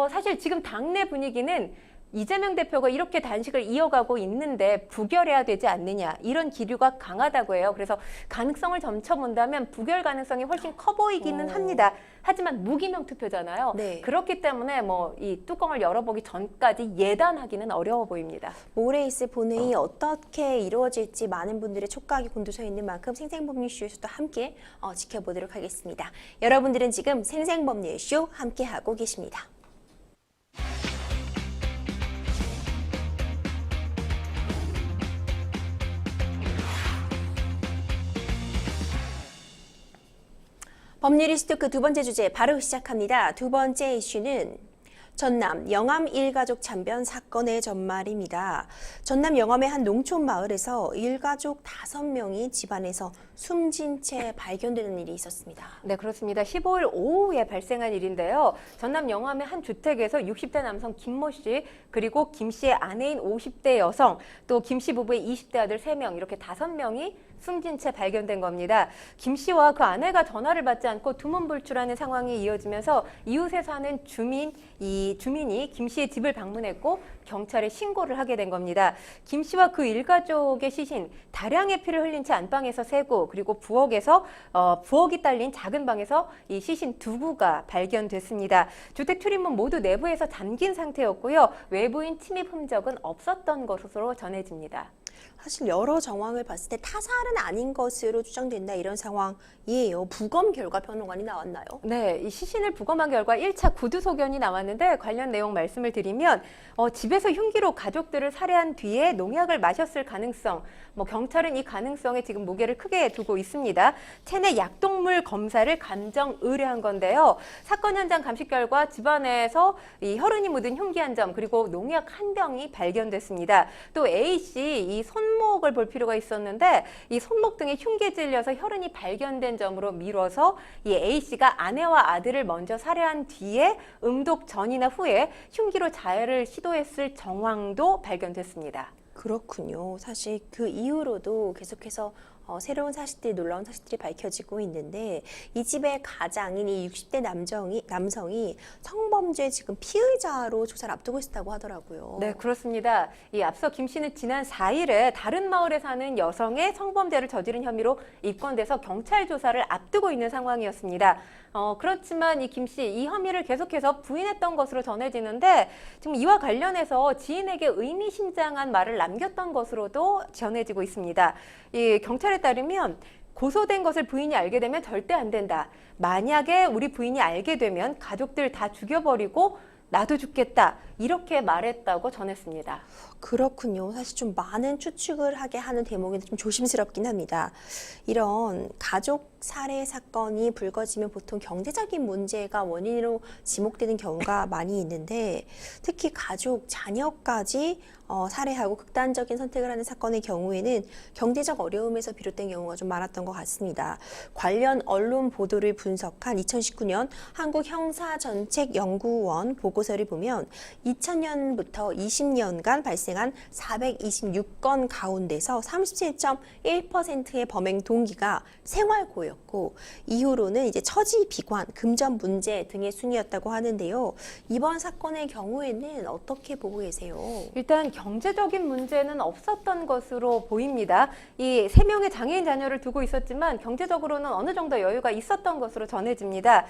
사실 지금 당내 분위기는 이재명 대표가 이렇게 단식을 이어가고 있는데 부결해야 되지 않느냐 이런 기류가 강하다고 해요. 그래서 가능성을 점쳐본다면 부결 가능성이 훨씬 커 보이기는 합니다. 하지만 무기명 투표잖아요. 네. 그렇기 때문에 뭐 이 뚜껑을 열어보기 전까지 예단하기는 어려워 보입니다. 모레 있을 본회의 어떻게 이루어질지 많은 분들의 촉각이 곤두서 있는 만큼 생생법률쇼에서도 함께 지켜보도록 하겠습니다. 여러분들은 지금 생생법률쇼 함께하고 계십니다. 법률이스토크 두 번째 주제 바로 시작합니다. 두 번째 이슈는 전남 영암 일가족 참변 사건의 전말입니다. 전남 영암의 한 농촌 마을에서 일가족 5명이 집안에서 숨진 채 발견되는 일이 있었습니다. 네, 그렇습니다. 15일 오후에 발생한 일인데요. 전남 영암의 한 주택에서 60대 남성 김모 씨, 그리고 김 씨의 아내인 50대 여성, 또 김 씨 부부의 20대 아들 3명, 이렇게 5명이 숨진 채 발견된 겁니다. 김 씨와 그 아내가 전화를 받지 않고 두문불출하는 상황이 이어지면서 이웃에 사는 주민이 김 씨의 집을 방문했고 경찰에 신고를 하게 된 겁니다. 김 씨와 그 일가족의 시신 다량의 피를 흘린 채 안방에서 3구, 그리고 부엌이 딸린 작은 방에서 이 시신 2구가 발견됐습니다. 주택 출입문 모두 내부에서 잠긴 상태였고요. 외부인 침입 흔적은 없었던 것으로 전해집니다. 사실 여러 정황을 봤을 때 타살은 아닌 것으로 추정된다 이런 상황이에요. 부검 결과 변호관이 나왔나요? 네, 이 시신을 부검한 결과 1차 구두 소견이 나왔는데 관련 내용 말씀을 드리면 집에서 흉기로 가족들을 살해한 뒤에 농약을 마셨을 가능성, 경찰은 이 가능성에 지금 무게를 크게 두고 있습니다. 체내 약동물 검사를 감정 의뢰한 건데요. 사건 현장 감식 결과 집안에서 이 혈흔이 묻은 흉기 한 점, 그리고 농약 한 병이 발견됐습니다. 또 A 씨 이 손목을 볼 필요가 있었는데 이 손목 등에 흉기에 찔려서 혈흔이 발견된 점으로 미뤄서 이 A 씨가 아내와 아들을 먼저 살해한 뒤에 음독 전이나 후에 흉기로 자해를 시도했을 정황도 발견됐습니다. 그렇군요. 사실 그 이후로도 계속해서 새로운 사실들이, 놀라운 사실들이 밝혀지고 있는데 이 집의 가장인 이 60대 남성이 성범죄 지금 피의자로 조사를 앞두고 있다고 하더라고요. 네, 그렇습니다. 이 앞서 김 씨는 지난 4일에 다른 마을에 사는 여성의 성범죄를 저지른 혐의로 입건돼서 경찰 조사를 앞두고 있는 상황이었습니다. 그렇지만 이 김 씨 이 혐의를 계속해서 부인했던 것으로 전해지는데 지금 이와 관련해서 지인에게 의미심장한 말을 남겼던 것으로도 전해지고 있습니다. 이 경찰에 따르면 고소된 것을 부인이 알게 되면 절대 안 된다. 만약에 우리 부인이 알게 되면 가족들 다 죽여버리고 나도 죽겠다. 이렇게 말했다고 전했습니다. 그렇군요. 사실 좀 많은 추측을 하게 하는 대목인데 좀 조심스럽긴 합니다. 이런 가족 살해 사건이 불거지면 보통 경제적인 문제가 원인으로 지목되는 경우가 많이 있는데 특히 가족, 자녀까지 살해하고 극단적인 선택을 하는 사건의 경우에는 경제적 어려움에서 비롯된 경우가 좀 많았던 것 같습니다. 관련 언론 보도를 분석한 2019년 한국형사정책연구원 보고서를 보면 2000년부터 20년간 발생한 426건 가운데서 37.1%의 범행 동기가 생활고였고 이후로는 이제 처지 비관, 금전 문제 등의 순이었다고 하는데요. 이번 사건의 경우에는 어떻게 보고 계세요? 일단 경제적인 문제는 없었던 것으로 보입니다. 이 3명의 장애인 자녀를 두고 있었지만 경제적으로는 어느 정도 여유가 있었던 것으로 전해집니다.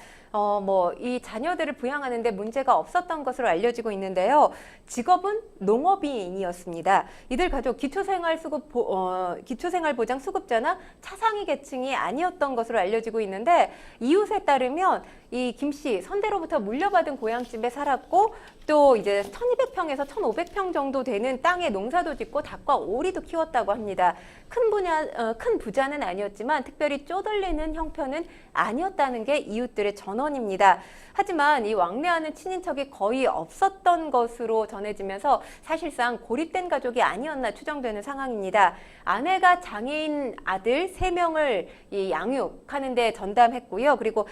이 자녀들을 부양하는데 문제가 없었던 것으로 알려지고 있는데요. 직업은 농업인이었습니다. 이들 가족 기초생활보장수급자나 차상위 계층이 아니었던 것으로 알려지고 있는데 이웃에 따르면 이 김 씨 선대로부터 물려받은 고향집에 살았고 또 이제 1200평에서 1500평 정도 되는 땅에 농사도 짓고 닭과 오리도 키웠다고 합니다. 큰 부자는 아니었지만 특별히 쪼들리는 형편은 아니었다는 게 이웃들의 전언입니다. 하지만 이 왕래하는 친인척이 거의 없었던 것으로 전해지면서 사실상 고립된 가족이 아니었나 추정되는 상황입니다. 아내가 장애인 아들 3명을 양육하는 데 전담했고요. 그리고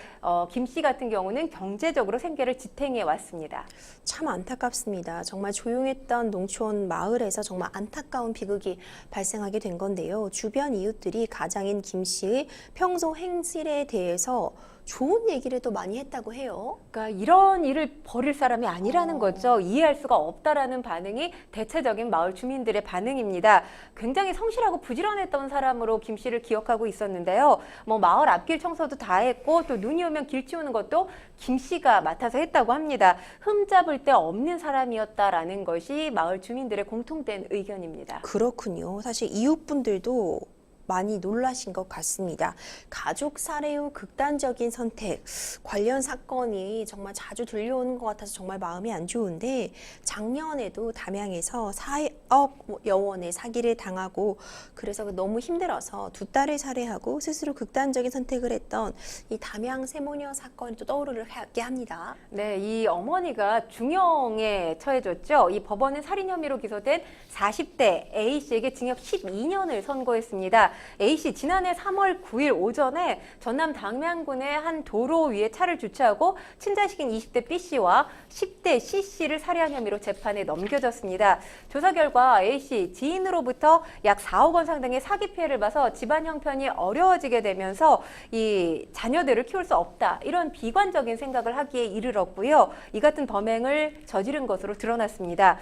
김 씨 같은 경우는 경제적으로 생계를 지탱해 왔습니다. 참 안타깝습니다. 정말 조용했던 농촌 마을에서 정말 안타까운 비극이 발생하게 된 건데요. 주변 이웃들이 가장인 김 씨의 평소 행실에 대해서 좋은 얘기를 또 많이 했다고 해요. 그러니까 이런 일을 벌일 사람이 아니라는 거죠. 이해할 수가 없다라는 반응이 대체적인 마을 주민들의 반응입니다. 굉장히 성실하고 부지런했던 사람으로 김 씨를 기억하고 있었는데요. 마을 앞길 청소도 다 했고 또 눈이 오면 길 치우는 것도 김 씨가 맡아서 했다고 합니다. 흠잡을 데 없는 사람이었다라는 것이 마을 주민들의 공통된 의견입니다. 그렇군요. 사실 이웃분들도 많이 놀라신 것 같습니다. 가족 살해 후 극단적인 선택 관련 사건이 정말 자주 들려오는 것 같아서 정말 마음이 안 좋은데 작년에도 담양에서 4억 원의 사기를 당하고 그래서 너무 힘들어서 두 딸을 살해하고 스스로 극단적인 선택을 했던 이 담양 세모녀 사건이 또 떠오르게 합니다. 네, 이 어머니가 중형에 처해졌죠. 이 법원은 살인 혐의로 기소된 40대 A씨에게 징역 12년을 선고했습니다. A씨 지난해 3월 9일 오전에 전남 담양군의 한 도로 위에 차를 주차하고 친자식인 20대 B씨와 10대 C씨를 살해한 혐의로 재판에 넘겨졌습니다. 조사 결과 A씨 지인으로부터 약 4억 원 상당의 사기 피해를 봐서 집안 형편이 어려워지게 되면서 이 자녀들을 키울 수 없다. 이런 비관적인 생각을 하기에 이르렀고요. 이 같은 범행을 저지른 것으로 드러났습니다.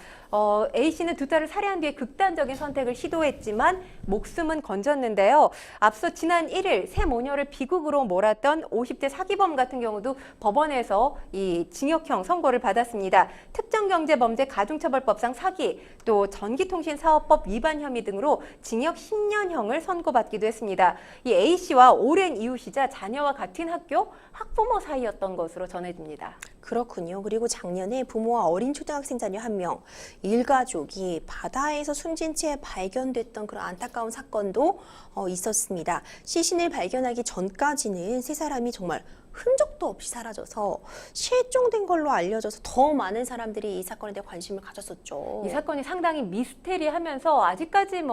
A씨는 두 딸을 살해한 뒤에 극단적인 선택을 시도했지만 목숨은 건졌는데요. 앞서 지난 1일 새 모녀를 비극으로 몰았던 50대 사기범 같은 경우도 법원에서 이 징역형 선고를 받았습니다. 특정경제범죄 가중처벌법상 사기, 또 전기통신사업법 위반 혐의 등으로 징역 10년형을 선고받기도 했습니다. 이 A씨와 오랜 이웃이자 자녀와 같은 학교 학부모 사이였던 것으로 전해집니다. 그렇군요. 그리고 작년에 부모와 어린 초등학생 자녀 1명, 일가족이 바다에서 숨진 채 발견됐던 그런 안타까운 사건도 있었습니다. 시신을 발견하기 전까지는 세 사람이 정말 흔적도 없이 사라져서 실종된 걸로 알려져서 더 많은 사람들이 이 사건에 대해 관심을 가졌었죠. 이 사건이 상당히 미스테리하면서 아직까지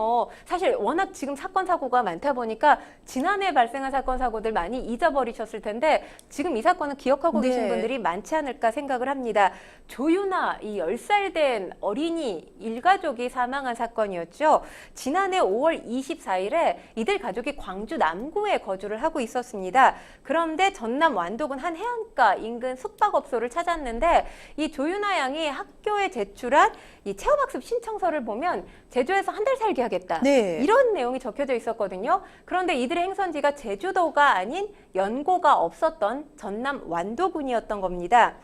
사실 워낙 지금 사건 사고가 많다 보니까 지난해 발생한 사건 사고들 많이 잊어버리셨을 텐데 지금 이 사건은 기억하고 네. 계신 분들이 많지 않을까 생각을 합니다. 조유나 이 10살 된 어린이 일가족이 사망한 사건이었죠. 지난해 5월 24일에 이들 가족이 광주 남구에 거주를 하고 있었습니다. 그런데 전남 완도군 한 해안가 인근 숙박업소를 찾았는데 이 조윤아 양이 학교에 제출한 이 체험학습 신청서를 보면 제주에서 한 달 살기 하겠다. 네. 이런 내용이 적혀져 있었거든요. 그런데 이들의 행선지가 제주도가 아닌 연고가 없었던 전남 완도군이었던 겁니다.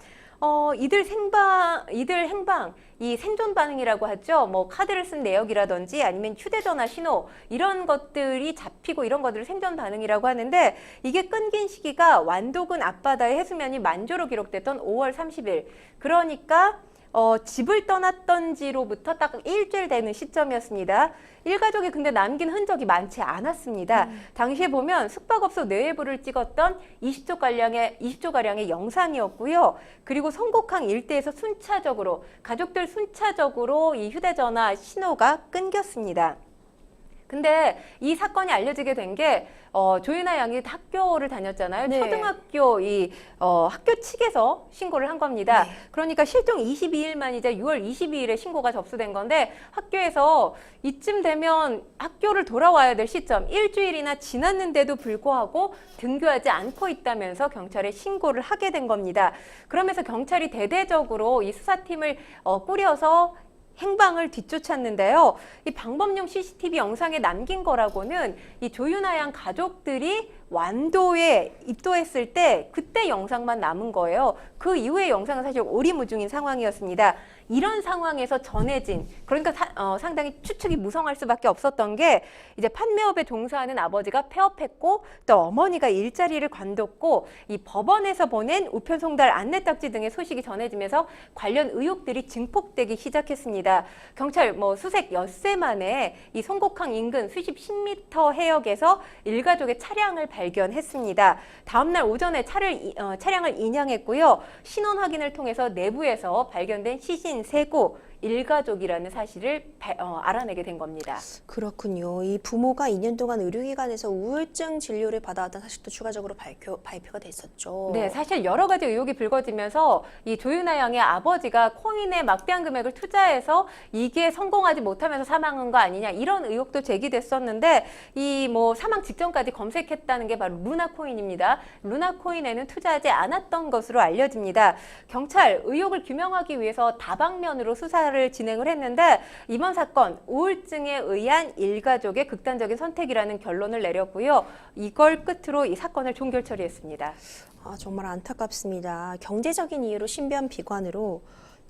이들 행방, 이 생존 반응이라고 하죠. 뭐 카드를 쓴 내역이라든지 아니면 휴대전화 신호 이런 것들이 잡히고 이런 것들을 생존 반응이라고 하는데 이게 끊긴 시기가 완도군 앞바다의 해수면이 만조로 기록됐던 5월 30일. 그러니까 집을 떠났던 지로부터 딱 일주일 되는 시점이었습니다. 일가족이 근데 남긴 흔적이 많지 않았습니다. 당시에 보면 숙박업소 내외부를 찍었던 20초가량의 영상이었고요. 그리고 성곡항 일대에서 가족들 순차적으로 이 휴대전화 신호가 끊겼습니다. 근데 이 사건이 알려지게 된 게 조윤아 양이 학교를 다녔잖아요. 네. 초등학교 학교 측에서 신고를 한 겁니다. 네. 그러니까 실종 22일 만이자 6월 22일에 신고가 접수된 건데 학교에서 이쯤 되면 학교를 돌아와야 될 시점 일주일이나 지났는데도 불구하고 등교하지 않고 있다면서 경찰에 신고를 하게 된 겁니다. 그러면서 경찰이 대대적으로 이 수사팀을 꾸려서 행방을 뒤쫓았는데요. 이 방범용 CCTV 영상에 남긴 거라고는 이 조윤아 양 가족들이 완도에 입도했을 때 그때 영상만 남은 거예요. 그 이후의 영상은 사실 오리무중인 상황이었습니다. 이런 상황에서 전해진, 그러니까 상당히 추측이 무성할 수밖에 없었던 게 이제 판매업에 종사하는 아버지가 폐업했고 또 어머니가 일자리를 관뒀고 이 법원에서 보낸 우편송달 안내딱지 등의 소식이 전해지면서 관련 의혹들이 증폭되기 시작했습니다. 경찰 수색 엿새 만에 이 송곡항 인근 수십 10m 해역에서 일가족의 차량을 발견했습니다. 다음날 오전에 차량을 인양했고요. 신원 확인을 통해서 내부에서 발견된 시신 3구 일가족이라는 사실을 알아내게 된 겁니다. 그렇군요. 이 부모가 2년 동안 의료기관에서 우울증 진료를 받아왔던 사실도 추가적으로 발표가 됐었죠. 네, 사실 여러 가지 의혹이 불거지면서 이 조윤아 양의 아버지가 코인에 막대한 금액을 투자해서 이게 성공하지 못하면서 사망한 거 아니냐 이런 의혹도 제기됐었는데 이 사망 직전까지 검색했다는 게 바로 루나코인입니다. 루나코인에는 투자하지 않았던 것으로 알려집니다. 경찰 의혹을 규명하기 위해서 다방면으로 수사를 진행을 했는데 이번 사건 우울증에 의한 일가족의 극단적인 선택이라는 결론을 내렸고요. 이걸 끝으로 이 사건을 종결 처리했습니다. 정말 안타깝습니다. 경제적인 이유로 신변 비관으로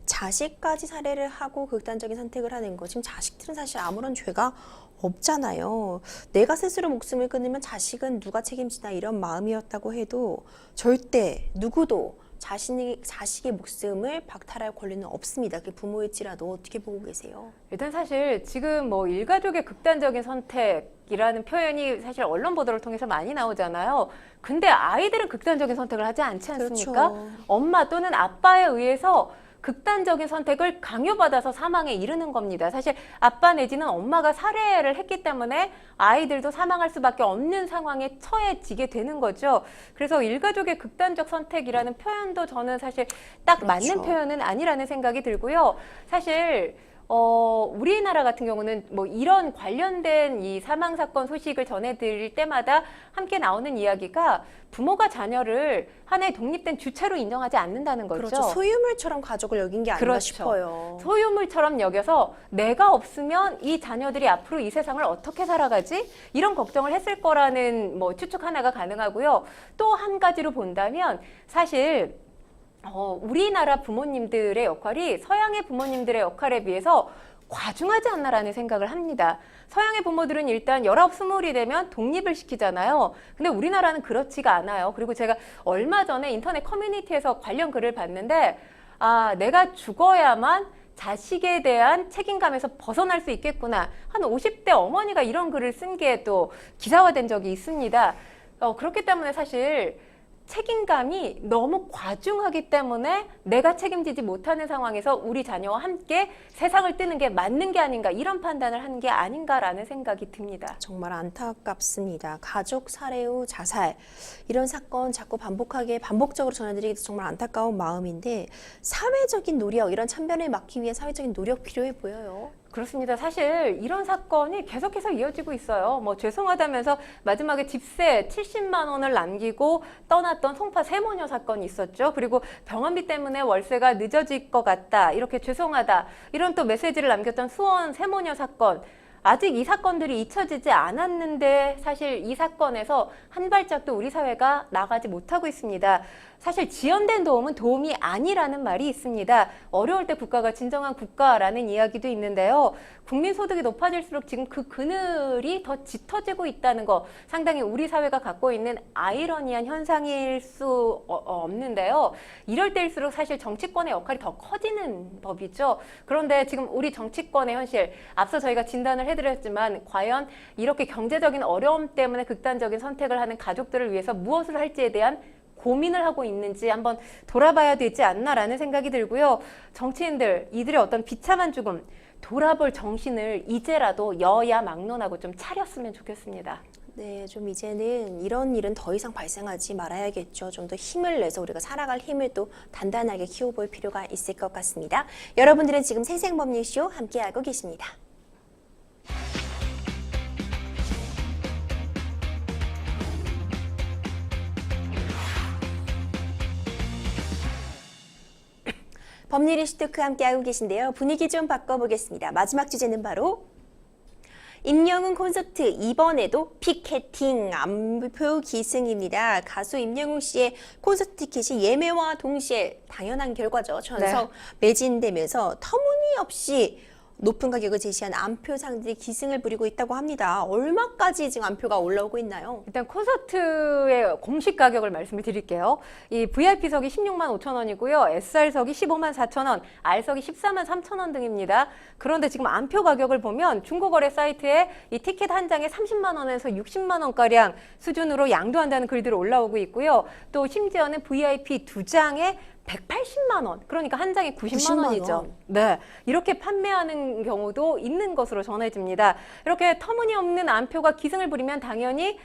자식까지 살해를 하고 극단적인 선택을 하는 거. 지금 자식들은 사실 아무런 죄가 없잖아요. 내가 스스로 목숨을 끊으면 자식은 누가 책임지나 이런 마음이었다고 해도 절대 누구도 자식의 목숨을 박탈할 권리는 없습니다. 그 부모일지라도 어떻게 보고 계세요? 일단 사실 지금 일가족의 극단적인 선택이라는 표현이 사실 언론 보도를 통해서 많이 나오잖아요. 근데 아이들은 극단적인 선택을 하지 않지 않습니까? 그렇죠. 엄마 또는 아빠에 의해서 극단적인 선택을 강요받아서 사망에 이르는 겁니다. 사실 아빠 내지는 엄마가 살해를 했기 때문에 아이들도 사망할 수밖에 없는 상황에 처해지게 되는 거죠. 그래서 일가족의 극단적 선택이라는 표현도 저는 사실 딱 맞는 그렇죠. 표현은 아니라는 생각이 들고요. 사실 우리나라 같은 경우는 이런 관련된 이 사망 사건 소식을 전해드릴 때마다 함께 나오는 이야기가 부모가 자녀를 하나의 독립된 주체로 인정하지 않는다는 거죠. 그렇죠. 소유물처럼 가족을 여긴 게 아닌가 그렇죠. 싶어요. 소유물처럼 여겨서 내가 없으면 이 자녀들이 앞으로 이 세상을 어떻게 살아가지? 이런 걱정을 했을 거라는 추측 하나가 가능하고요. 또 한 가지로 본다면 사실 우리나라 부모님들의 역할이 서양의 부모님들의 역할에 비해서 과중하지 않나라는 생각을 합니다. 서양의 부모들은 일단 19, 20이 되면 독립을 시키잖아요. 근데 우리나라는 그렇지가 않아요. 그리고 제가 얼마 전에 인터넷 커뮤니티에서 관련 글을 봤는데 내가 죽어야만 자식에 대한 책임감에서 벗어날 수 있겠구나. 한 50대 어머니가 이런 글을 쓴 게 또 기사화된 적이 있습니다. 그렇기 때문에 사실 책임감이 너무 과중하기 때문에 내가 책임지지 못하는 상황에서 우리 자녀와 함께 세상을 뜨는 게 맞는 게 아닌가 이런 판단을 하는 게 아닌가라는 생각이 듭니다. 정말 안타깝습니다. 가족 살해 후 자살 이런 사건 자꾸 반복적으로 전해드리기 정말 안타까운 마음인데 사회적인 노력 이런 참변을 막기 위해 사회적인 노력 필요해 보여요. 그렇습니다. 사실 이런 사건이 계속해서 이어지고 있어요. 죄송하다면서 마지막에 집세 70만 원을 남기고 떠났던 송파 세모녀 사건이 있었죠. 그리고 병원비 때문에 월세가 늦어질 것 같다. 이렇게 죄송하다. 이런 또 메시지를 남겼던 수원 세모녀 사건. 아직 이 사건들이 잊혀지지 않았는데 사실 이 사건에서 한 발짝도 우리 사회가 나가지 못하고 있습니다. 사실 지연된 도움은 도움이 아니라는 말이 있습니다. 어려울 때 국가가 진정한 국가라는 이야기도 있는데요. 국민소득이 높아질수록 지금 그 그늘이 더 짙어지고 있다는 거 상당히 우리 사회가 갖고 있는 아이러니한 현상일 수 없는데요. 이럴 때일수록 사실 정치권의 역할이 더 커지는 법이죠. 그런데 지금 우리 정치권의 현실, 앞서 저희가 진단을 해드렸지만 과연 이렇게 경제적인 어려움 때문에 극단적인 선택을 하는 가족들을 위해서 무엇을 할지에 대한 고민을 하고 있는지 한번 돌아봐야 되지 않나라는 생각이 들고요. 정치인들, 이들의 어떤 비참한 죽음, 돌아볼 정신을 이제라도 여야 막론하고 좀 차렸으면 좋겠습니다. 네, 좀 이제는 이런 일은 더 이상 발생하지 말아야겠죠. 좀 더 힘을 내서 우리가 살아갈 힘을 또 단단하게 키워볼 필요가 있을 것 같습니다. 여러분들은 지금 생생법률쇼 함께하고 계십니다. 법률 이슈 토크 함께하고 계신데요. 분위기 좀 바꿔보겠습니다. 마지막 주제는 바로 임영웅 콘서트, 이번에도 피켓팅, 안표 기승입니다. 가수 임영웅 씨의 콘서트 티켓이 예매와 동시에 당연한 결과죠. 전석 매진되면서 터무니없이 높은 가격을 제시한 안표 상들이 기승을 부리고 있다고 합니다. 얼마까지 지금 안표가 올라오고 있나요? 일단 콘서트의 공식 가격을 말씀을 드릴게요. 이 VIP석이 16만 5천 원이고요. SR석이 15만 4천 원, R석이 14만 3천 원 등입니다. 그런데 지금 안표 가격을 보면 중고거래 사이트에 이 티켓 한 장에 30만 원에서 60만 원가량 수준으로 양도한다는 글들이 올라오고 있고요. 또 심지어는 VIP 2장에 180만 원, 그러니까 한 장에 90만 원이죠. 네, 이렇게 판매하는 경우도 있는 것으로 전해집니다. 이렇게 터무니없는 안표가 기승을 부리면 당연히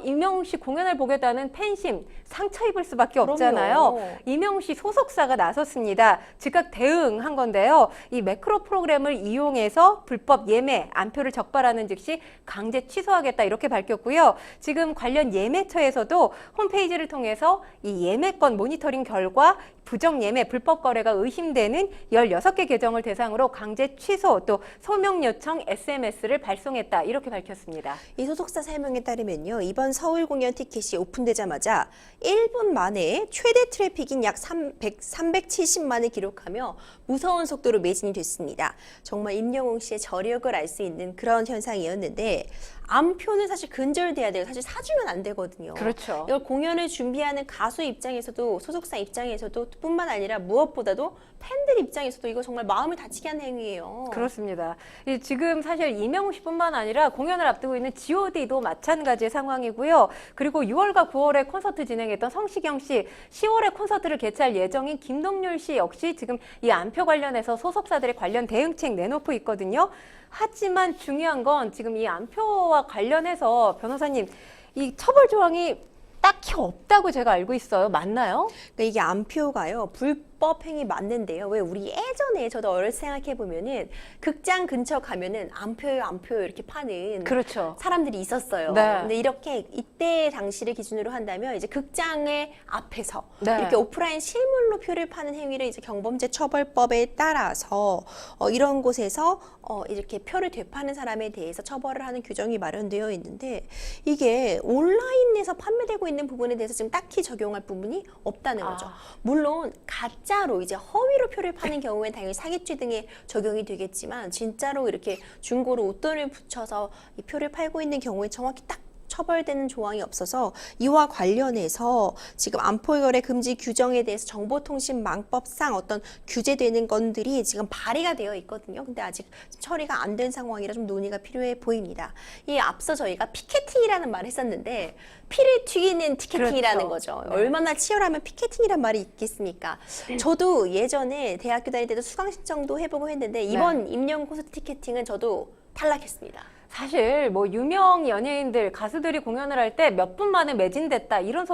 임영웅 씨 공연을 보겠다는 팬심, 상처 입을 수밖에 없잖아요. 그럼요. 임영웅 씨 소속사가 나섰습니다. 즉각 대응한 건데요. 이 매크로 프로그램을 이용해서 불법 예매, 안표를 적발하는 즉시 강제 취소하겠다 이렇게 밝혔고요. 지금 관련 예매처에서도 홈페이지를 통해서 이 예매건 모니터링 결과 부정 예매, 불법 거래가 의심되는 16개 계정을 대상으로 강제 취소 또 소명 요청 SMS를 발송했다 이렇게 밝혔습니다. 이 소속사 설명에 따르면요. 이번 서울 공연 티켓이 오픈되자마자 1분 만에 최대 트래픽인 약 370만을 기록하며 무서운 속도로 매진이 됐습니다. 정말 임영웅 씨의 저력을 알 수 있는 그런 현상이었는데 안표는 사실 근절돼야 돼요. 사실 사주면 안 되거든요. 그렇죠. 이걸 공연을 준비하는 가수 입장에서도 소속사 입장에서도 뿐만 아니라 무엇보다도 팬들 입장에서도 이거 정말 마음을 다치게 하는 행위예요. 그렇습니다. 지금 사실 임영웅 씨뿐만 아니라 공연을 앞두고 있는 G.O.D도 마찬가지의 상황이고요. 그리고 6월과 9월에 콘서트 진행했던 성시경 씨, 10월에 콘서트를 개최할 예정인 김동률 씨 역시 지금 이 안표 관련해서 소속사들의 관련 대응책 내놓고 있거든요. 하지만 중요한 건 지금 이 안표와 관련해서 변호사님, 이 처벌 조항이 딱히 없다고 제가 알고 있어요. 맞나요? 그러니까 이게 안표가요. 불법 행위 맞는데요. 왜 우리 예전에 저도 어렸을 때 생각해 보면은 극장 근처 가면은 안표요, 안표요 이렇게 파는 그렇죠. 사람들이 있었어요. 네. 근데 이렇게 이때 당시를 기준으로 한다면 이제 극장의 앞에서 네. 이렇게 오프라인 실물로 표를 파는 행위를 이제 경범죄 처벌법에 따라서 이런 곳에서 이렇게 표를 되파는 사람에 대해서 처벌을 하는 규정이 마련되어 있는데 이게 온라인에서 판매되고 있는 부분에 대해서 지금 딱히 적용할 부분이 없다는 거죠. 물론 가짜로 이제 허위로 표를 파는 경우엔 당연히 사기죄 등에 적용이 되겠지만 진짜로 이렇게 중고로 웃돈을 붙여서 이 표를 팔고 있는 경우에 정확히 딱 처벌되는 조항이 없어서 이와 관련해서 지금 안표 거래 금지 규정에 대해서 정보통신망법상 어떤 규제되는 건들이 지금 발의가 되어 있거든요. 근데 아직 처리가 안 된 상황이라 좀 논의가 필요해 보입니다. 이 앞서 저희가 피켓팅이라는 말을 했었는데 피를 튀기는 티켓팅이라는 그렇죠. 거죠. 네. 얼마나 치열하면 피켓팅이란 말이 있겠습니까? 저도 예전에 대학교 다닐 때도 수강 신청도 해보고 했는데 이번 임영웅 콘서트 티켓팅은 저도 탈락했습니다. 사실 뭐 유명 연예인들, 가수들이 공연을 할 때 몇 분 만에 매진됐다 이런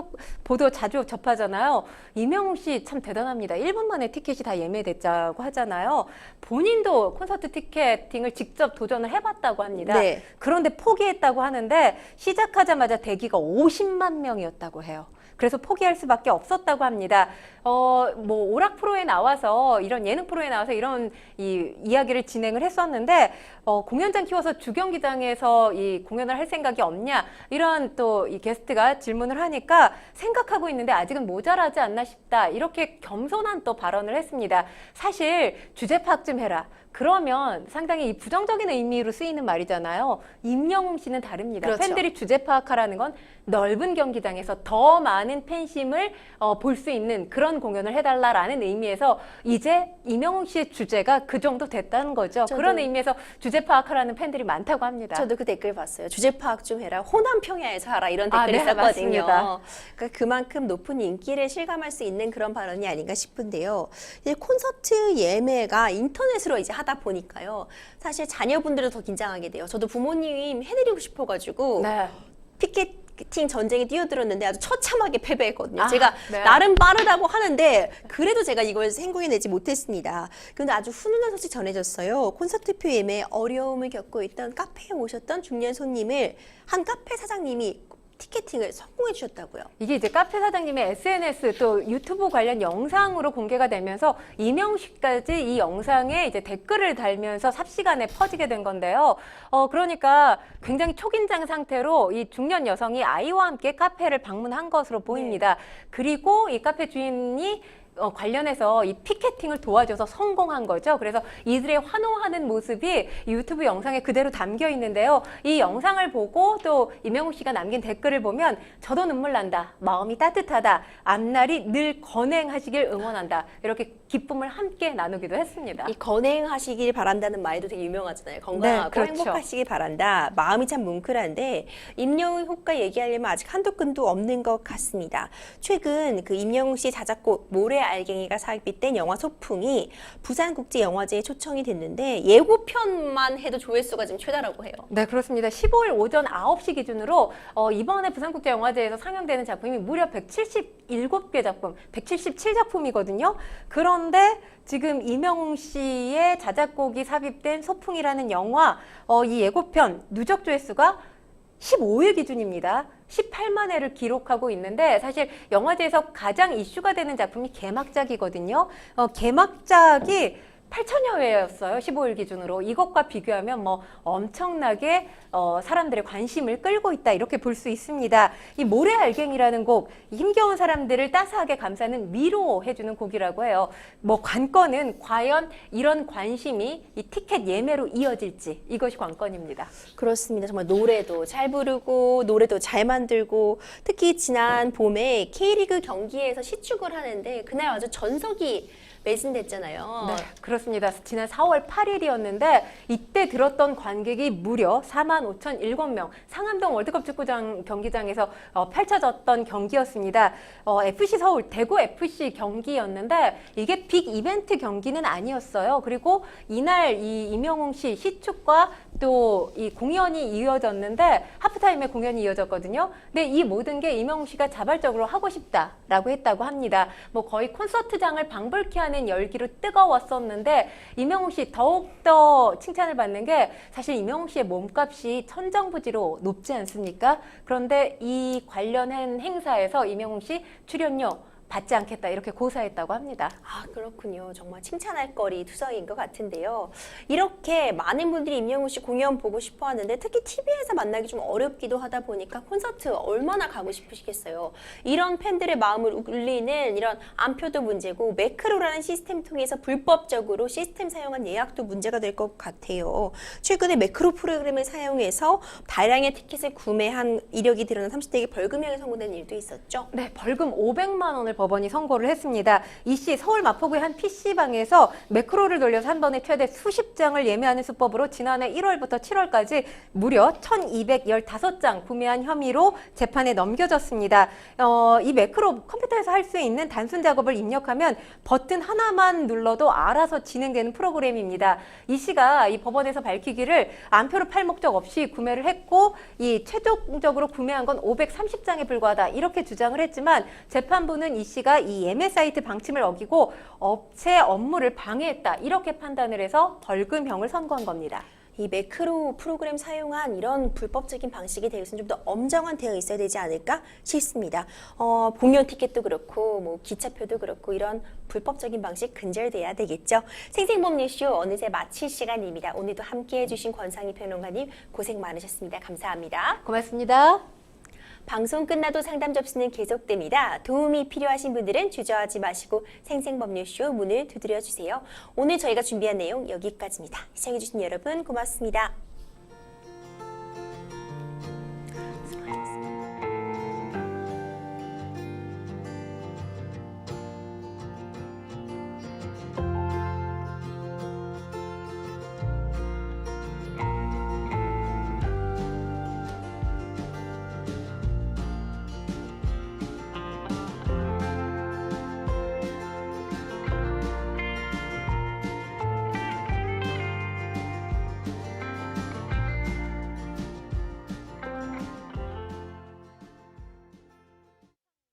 보도 자주 접하잖아요. 임영웅 씨 참 대단합니다. 1분 만에 티켓이 다 예매됐다고 하잖아요. 본인도 콘서트 티켓팅을 직접 도전을 해봤다고 합니다. 네. 그런데 포기했다고 하는데 시작하자마자 대기가 50만 명이었다고 해요. 그래서 포기할 수밖에 없었다고 합니다. 뭐 오락 프로에 나와서 이런 예능 프로에 나와서 이런 이야기를 진행을 했었는데 공연장 키워서 주경기장에서 이 공연을 할 생각이 없냐 이런 또 이 게스트가 질문을 하니까 생각하고 있는데 아직은 모자라지 않나 싶다 이렇게 겸손한 또 발언을 했습니다. 사실 주제 파악 좀 해라. 그러면 상당히 이 부정적인 의미로 쓰이는 말이잖아요. 임영웅 씨는 다릅니다. 그렇죠. 팬들이 주제 파악하라는 건 넓은 경기장에서 더 많은 팬심을 볼 수 있는 그런 공연을 해달라라는 의미에서 이제 임영웅 씨의 주제가 그 정도 됐다는 거죠. 그런 의미에서 주제 파악하라는 팬들이 많다고 합니다. 저도 그 댓글 봤어요. 주제 파악 좀 해라. 호남 평야에서 하라 이런 댓글이 네, 있었거든요. 맞습니다. 그러니까 그만큼 높은 인기를 실감할 수 있는 그런 발언이 아닌가 싶은데요. 이제 콘서트 예매가 인터넷으로 이제 하다 보니까요. 사실 자녀분들도 더 긴장하게 돼요. 저도 부모님 해드리고 싶어가지고 네. 피켓팅 전쟁에 뛰어들었는데 아주 처참하게 패배했거든요. 아, 제가 네. 나름 빠르다고 하는데 그래도 제가 이걸 성공해내지 못했습니다. 그런데 아주 훈훈한 소식 전해졌어요. 콘서트표 예매에 어려움을 겪고 있던 카페에 오셨던 중년 손님을 한 카페 사장님이 티켓팅을 성공해 주셨다고요. 이게 이제 카페 사장님의 SNS 또 유튜브 관련 영상으로 공개가 되면서 임영웅 씨까지 이 영상에 이제 댓글을 달면서 삽시간에 퍼지게 된 건데요. 그러니까 굉장히 초긴장 상태로 이 중년 여성이 아이와 함께 카페를 방문한 것으로 보입니다. 그리고 이 카페 주인이 관련해서 이 피켓팅을 도와줘서 성공한 거죠. 그래서 이들의 환호하는 모습이 유튜브 영상에 그대로 담겨 있는데요. 이 영상을 보고 또 임영웅 씨가 남긴 댓글을 보면 저도 눈물 난다. 마음이 따뜻하다. 앞날이 늘 건행하시길 응원한다. 이렇게 기쁨을 함께 나누기도 했습니다. 이 건행하시길 바란다는 말도 되게 유명하잖아요. 건강하고 네, 그렇죠. 행복하시길 바란다. 마음이 참 뭉클한데 임영웅 효과 얘기하려면 아직 한도 끝도 없는 것 같습니다. 최근 그 임영웅 씨 자작곡 모래알갱이가 삽입된 영화 소풍이 부산국제영화제에 초청이 됐는데 예고편만 해도 조회수가 지금 최다라고 해요. 네, 그렇습니다. 15일 오전 9시 기준으로 이번에 부산국제영화제에서 상영되는 작품이 무려 177개 작품, 177작품이거든요. 그런데 지금 임영웅 씨의 자작곡이 삽입된 소풍이라는 영화, 이 예고편 누적 조회수가 15일 기준입니다. 18만 회를 기록하고 있는데 사실 영화제에서 가장 이슈가 되는 작품이 개막작이거든요. 개막작이 8천여 회였어요. 15일 기준으로. 이것과 비교하면 뭐 엄청나게 사람들의 관심을 끌고 있다 이렇게 볼 수 있습니다. 이 모래알갱이라는 곡, 힘겨운 사람들을 따스하게 감싸는 위로해주는 곡이라고 해요. 뭐 관건은 과연 이런 관심이 이 티켓 예매로 이어질지 이것이 관건입니다. 그렇습니다. 정말 노래도 잘 부르고 노래도 잘 만들고 특히 지난 봄에 K리그 경기에서 시축을 하는데 그날 아주 전석이 매진됐잖아요. 네, 그렇습니다. 지난 4월 8일이었는데 이때 들었던 관객이 무려 45,007명. 상암동 월드컵 축구장 경기장에서 펼쳐졌던 경기였습니다. FC 서울, 대구 FC 경기였는데 이게 빅 이벤트 경기는 아니었어요. 그리고 이날 이 임영웅 씨 시축과 또 이 공연이 이어졌는데 하프타임에 공연이 이어졌거든요. 근데 이 모든 게 임영웅 씨가 자발적으로 하고 싶다라고 했다고 합니다. 뭐 거의 콘서트장을 방불케 하는 열기로 뜨거웠었는데 임영웅 씨 더욱더 칭찬을 받는 게 사실 임영웅 씨의 몸값이 천정부지로 높지 않습니까? 그런데 이 관련한 행사에서 임영웅 씨 출연료 받지 않겠다 이렇게 고사했다고 합니다. 아, 그렇군요. 정말 칭찬할 거리 투성인 것 같은데요. 이렇게 많은 분들이 임영웅 씨 공연 보고 싶어 하는데 특히 TV에서 만나기 좀 어렵기도 하다 보니까 콘서트 얼마나 가고 싶으시겠어요. 이런 팬들의 마음을 울리는 이런 안표도 문제고 매크로라는 시스템 통해서 불법적으로 시스템 사용한 예약도 문제가 될 것 같아요. 최근에 매크로 프로그램을 사용해서 다량의 티켓을 구매한 이력이 드러난 30대에게 벌금형이 선고된 일도 있었죠. 네, 벌금 500만 원을 법원이 선고를 했습니다. 이 씨 서울 마포구의 한 PC방에서 매크로를 돌려서 한 번에 최대 수십 장을 예매하는 수법으로 지난해 1월부터 7월까지 무려 1,215장 구매한 혐의로 재판에 넘겨졌습니다. 이 매크로 컴퓨터에서 할 수 있는 단순 작업을 입력하면 버튼 하나만 눌러도 알아서 진행되는 프로그램입니다. 이 씨가 이 법원에서 밝히기를 안표를 팔 목적 없이 구매를 했고 이 최종적으로 구매한 건 530장에 불과하다 이렇게 주장을 했지만 재판부는 이 씨가 이 예매 사이트 방침을 어기고 업체 업무를 방해했다 이렇게 판단을 해서 벌금형을 선고한 겁니다. 이 매크로 프로그램 사용한 이런 불법적인 방식에 대해서는 좀 더 엄정한 대응이 있어야 되지 않을까 싶습니다. 공연 티켓도 그렇고 뭐 기차표도 그렇고 이런 불법적인 방식 근절돼야 되겠죠. 생생법 뉴스 어느새 마칠 시간입니다. 오늘도 함께해 주신 권상희 평론가님 고생 많으셨습니다. 감사합니다. 고맙습니다. 방송 끝나도 상담 접수는 계속됩니다. 도움이 필요하신 분들은 주저하지 마시고 생생법률쇼 문을 두드려 주세요. 오늘 저희가 준비한 내용 여기까지입니다. 시청해주신 여러분 고맙습니다.